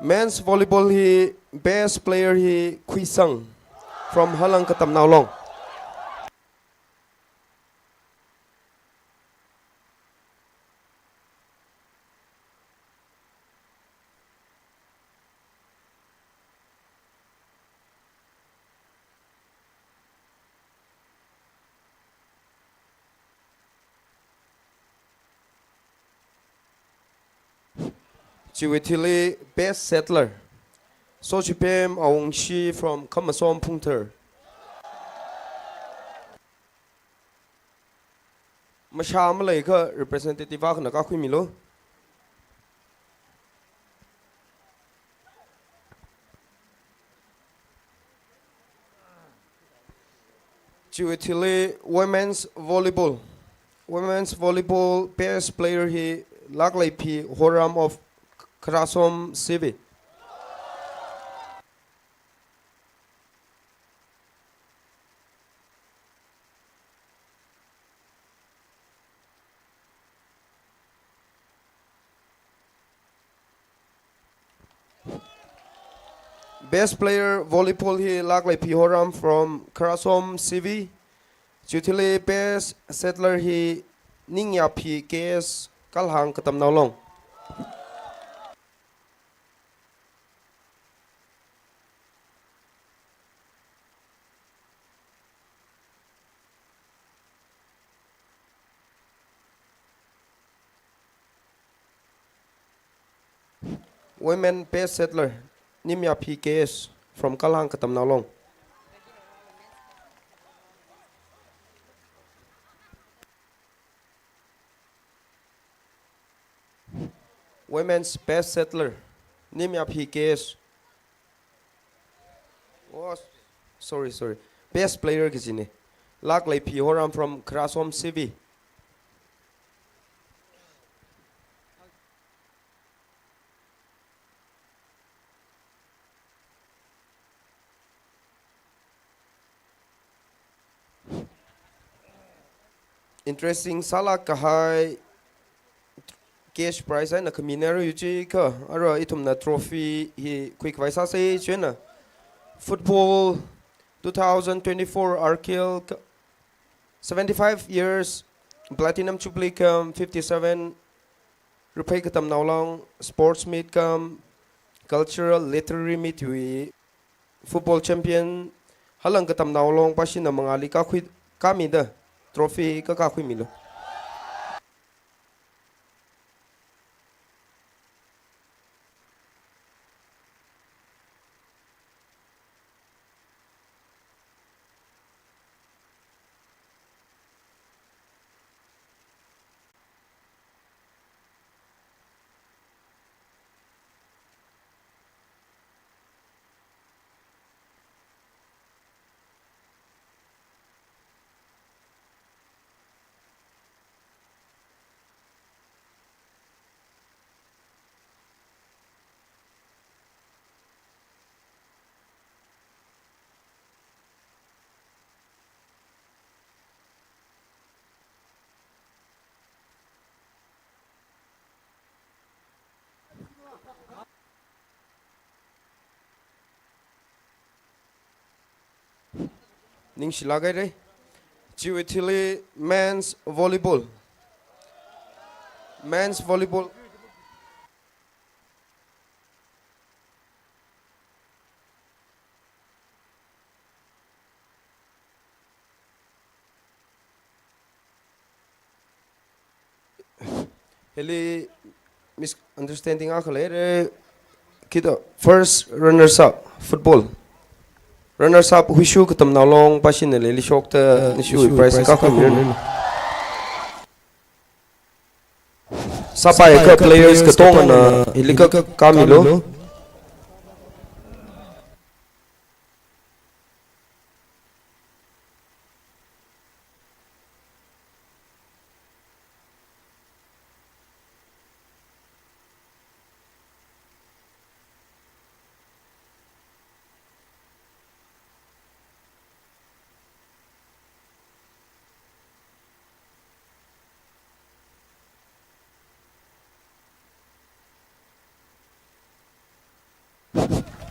Men's volleyball he best player he Khuisang from HALANG KATAMNAO long. JUBILEE best settler. Sochipem Aungshi from Kamasom Punter. Masha Malayka representative Nakakui Milo. JUBILEE women's volleyball. Women's volleyball best player he Laglai P Horam of Krasom Civi. Best player volleyball he Laglai P Horam from Krasom Civi. JUBILEE best settler he Ningya P KS KALANG KATAMNAO long. Women best settler Nimya PKS from KALANG KATAMNAO long. Women's best settler Nimya PKS. Oh, sorry. Best player kisine. Laglai P Horam from Krasom Civi. Interesting sala kahai cash prize na kaminero yuji ka ara itum na trophy hi quick vaisa se chena football 2024 RKL 75 years platinum JUBILEE CUM 57 RAPHEI KATAMNAO long sports meet CUM cultural literary meet hui football champion HALANG KATAMNAO long pasina mangali ka khui kami da trophy ka khui milo. Ning silagai re JUBILEE men's volleyball heli misunderstanding akale kita first runners up football runners up HUISHU KATAMNAO long pasin le li shok ta nishu prize ka khumin sapai ka players ka tong na ilika kamilo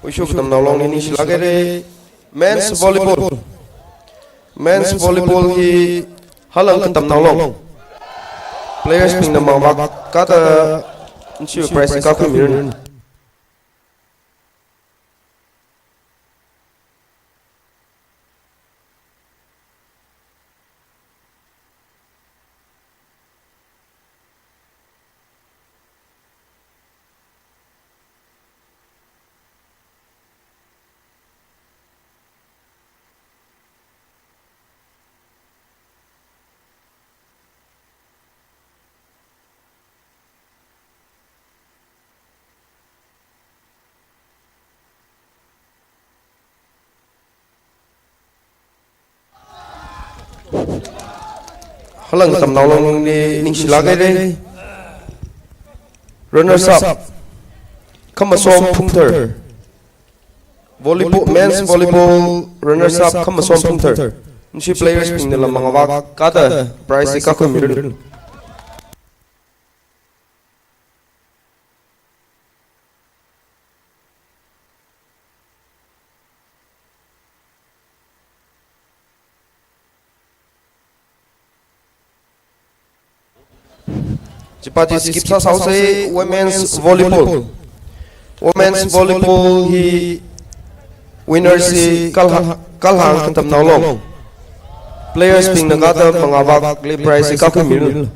HUISHU KATAMNAO long ni silagai re men's volleyball hi HALANG KATAMNAO long players ping na mga kata nishu prize ka khumin halang KATAMNAO long ni ning silagai re runners up Kamasom Pungter volleyball men's volleyball runners up Kamasom Pungter nsi players ping nila mga wak kada prize ka ko mirin Chipati skip sa say women's volleyball. Women's volleyball he winners si Kalhang KATAMNAO long. Players ping nagata mga wak prize si kakumil.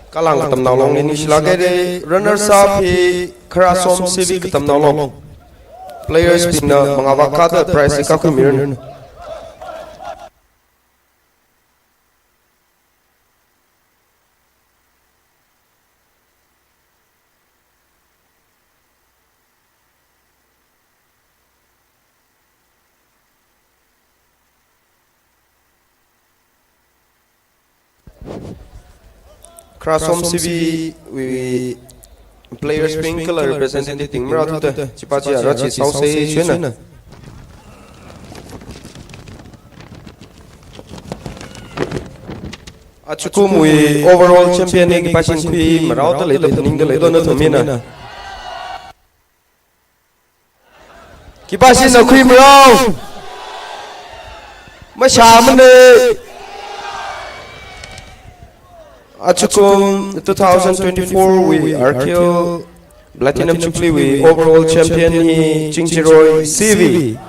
Kalang KATAMNAO long ni silagai de runners up he Karasom Civic KATAMNAO long. Players ping na mga wak kada prize si kakumil. Krasom CV we players pink color representing team mera tu cipaci ara ci sau se chena achukum we overall champion ni pasin kui mera tu le tu ning de le do na thumina kipasin na kui mera ma shamne Achukum 2024 we RKL Platinum Jubilee we overall champion he Jingjiroy CV.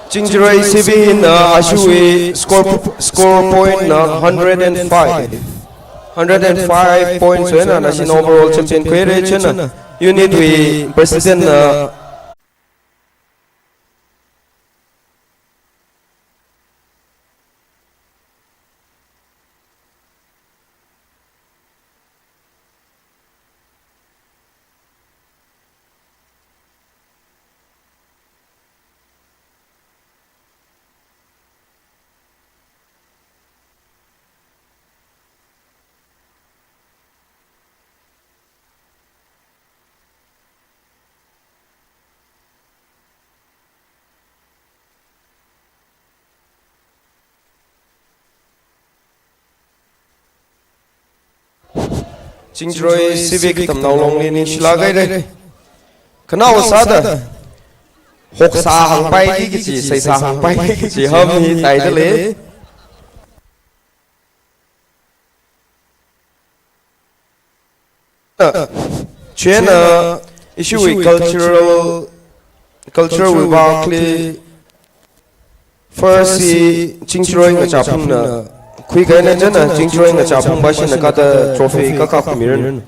Jingjiroy CV in HUISHU we score point 105 points when nasin overall champion kwere chena unit we president Jingjiroy Civic KATAMNAO long ni silagai de kanao sada hok sa hang pai ki chi sai sa hang pai ki chi ham hi tai de le chen issue with cultural we barclay first si Jingjiroy nga chapung na Kui kaya na dyan na Jingjiroy nga chapong basin na kada trophy kakakumirin.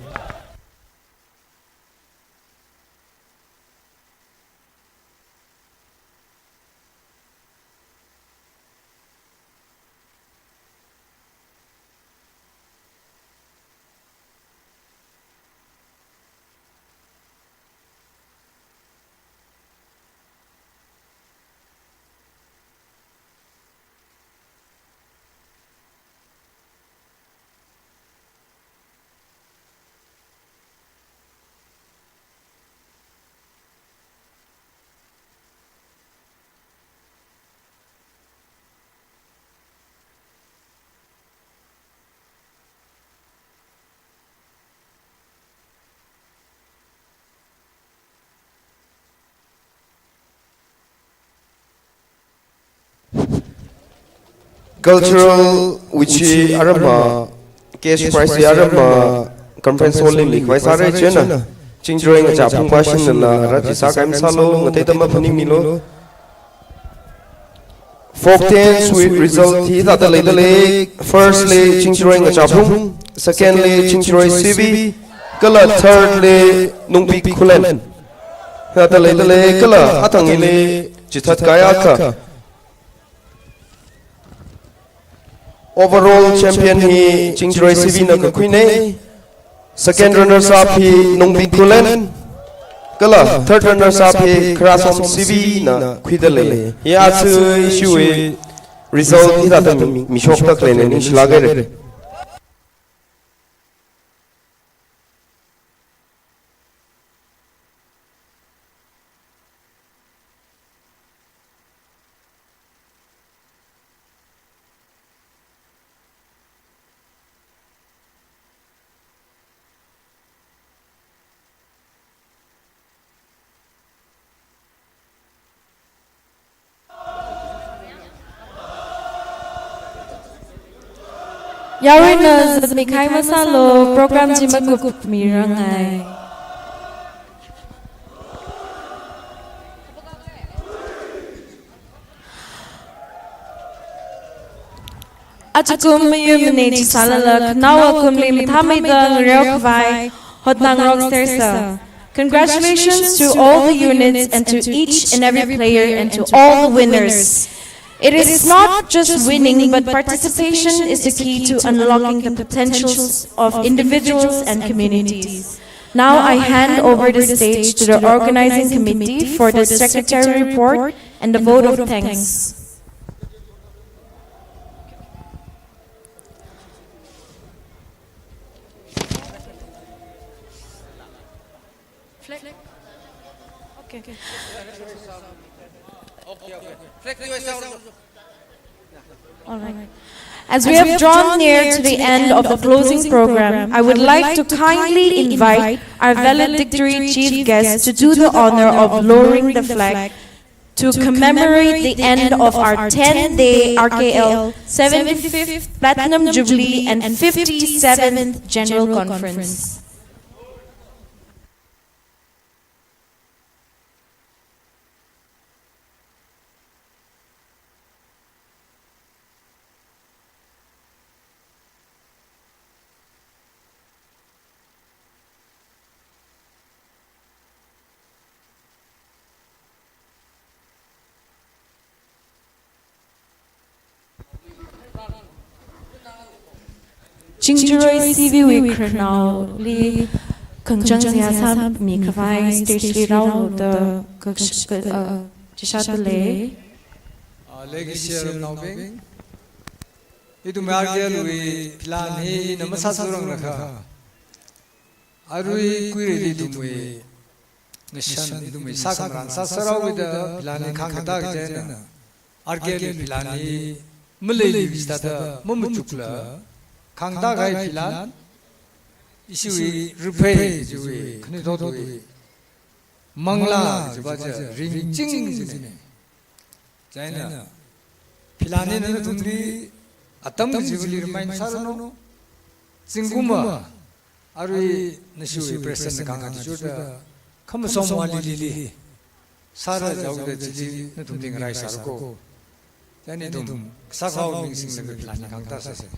Cultural which arama cash price arama conference holding lik vai sare chena Jingjiroy nga chapung basin na raji sa kaim salo ngatai tama paning milo folk dance with result hi ta le firstly Jingjiroy nga chapung secondly Chingchiroi CV, kala thirdly Nungpi Kulen. Hatale kala atangile Jithat Kayaka. Overall champion he Chingchiroi CV na Queen. Second runners up he Nungpi Kulen. Kala third runners up he Krasom CV na Kuidale. Ya chu issue result ita ta mishok tak lene ni shlagere. Yarin na Mikhail Masalo, program Jimagup Mirangai. Achukum Yumnate Salalak, Nawakum Limtamidang RAPHEI, Hotnang Rockstersa. Congratulations to all the units and to each and every player and to all the winners. It is not just winning, but participation is the key to unlocking the potentials of individuals and communities. Now I hand over the stage to the organizing committee for the secretary report and the vote of thanks. All right. As we have drawn near to the end of the closing program, I would like to kindly invite our valedictory chief guest to do the honor of lowering the flag to commemorate the end of our 10-day RKL 75th Platinum Jubilee and 57th General Conference. Chingchiroi CV Wikrnao Li Kangchang Ziasam Mikavai Stage Li Rao the Chishatale Legacy Nobing Itu Margel we plan he Namasasurang Naka Arui Quiri Dumwe Nishan Dumwe Sakaran Sasara with the Pilani Kankata Jena Argel Pilani Malay Vista Mumutukla Kangda Gai Pilan Isui RAPHEI Jui Knitotoi Mangla Jubaja Ring Jing China Pilani Nandri Atam Jubilee Remain Sarano Zinguma Ari Nisui President Kanga Juda Kamusoma Lili Sara Jauda Jiji Natuming Rai Sarko Janitum Sakao Mixing the Pilani Kangta Sase.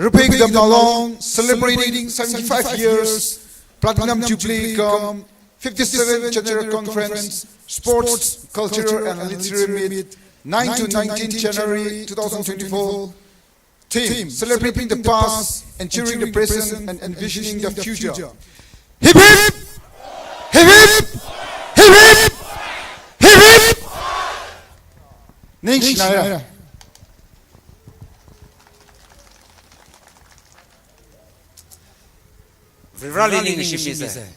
RAPHEI KATAMNAO long celebrating 75 years Platinum Jubilee Cum 57th General Conference Sports, Cultural and Literary Meet 9 to 19 January 2024. Theme: celebrating the past, ensuring the present and envisioning the future. Hip hip! Hip hip! Hip hip! Hip hip! Ning Schneider. Vivrali ning shimisa.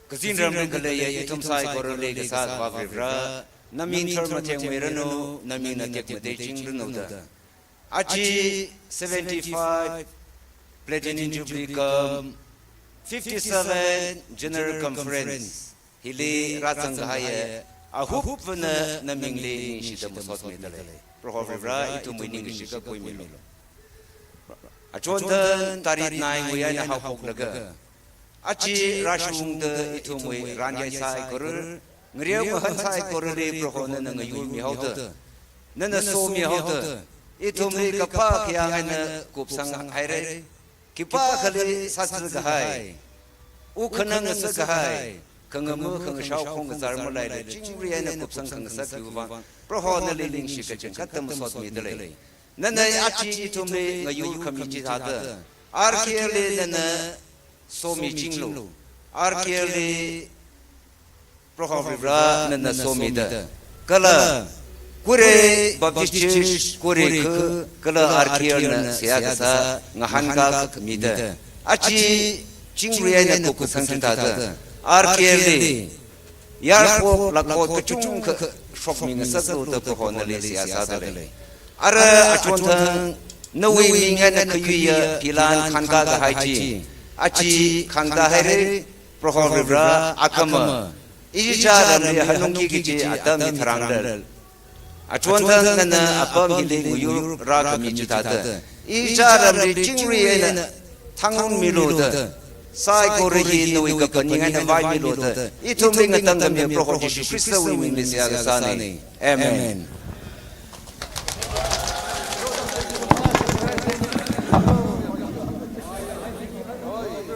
Kazin ramre kale ye itum sai korole ke sath wa vivra namin tharma theng merano namin na tek mate chingrno da. Achi 75 Platinum Jubilee Cum 57 General Conference Hili Ratsang Haya Ahup na namingli shita musot medale. Proho vivra itum winning shika koi milo. Achontan tarit nai nguya na hawpok laga. Achi rashung de itumwe ranyai sai korur ngriyaw mahan sai korur le proho na ngayul mi hawda. Nana so mi hawda. Itumwe kapa kaya na kupsang hayre. Kipa kali sasar gahay. Ukhanang sa gahay. Kangamu kangashaw kong zarma lai le chingriya na kupsang kangasak yuwa. Proho na liling shikachin katam sot mi dale. Nana achi itumle ngayul kamiti thada RKL nana somi jinglo RKL prohovra nana somi da kala kure baptist kure kala RKL na siasa ngahanga kamida achi jingriya na kukusang thada RKL yarpo lakot kachung shokmi ngasado da prohona le siasa dale Ara achonthang nawi minga na kayuya pilan khanka ga haichi achi khangda haire prohor ribra akama ija ramre hanungki gichi adam ni tharangdal achonthang na apam hile nguyur ra kami chitata ija ramre chingri na thangun miloda sai korhi nawi ka paninga na vai miloda itumring atangam prohor Jesus Christ wi min siya ga sane amen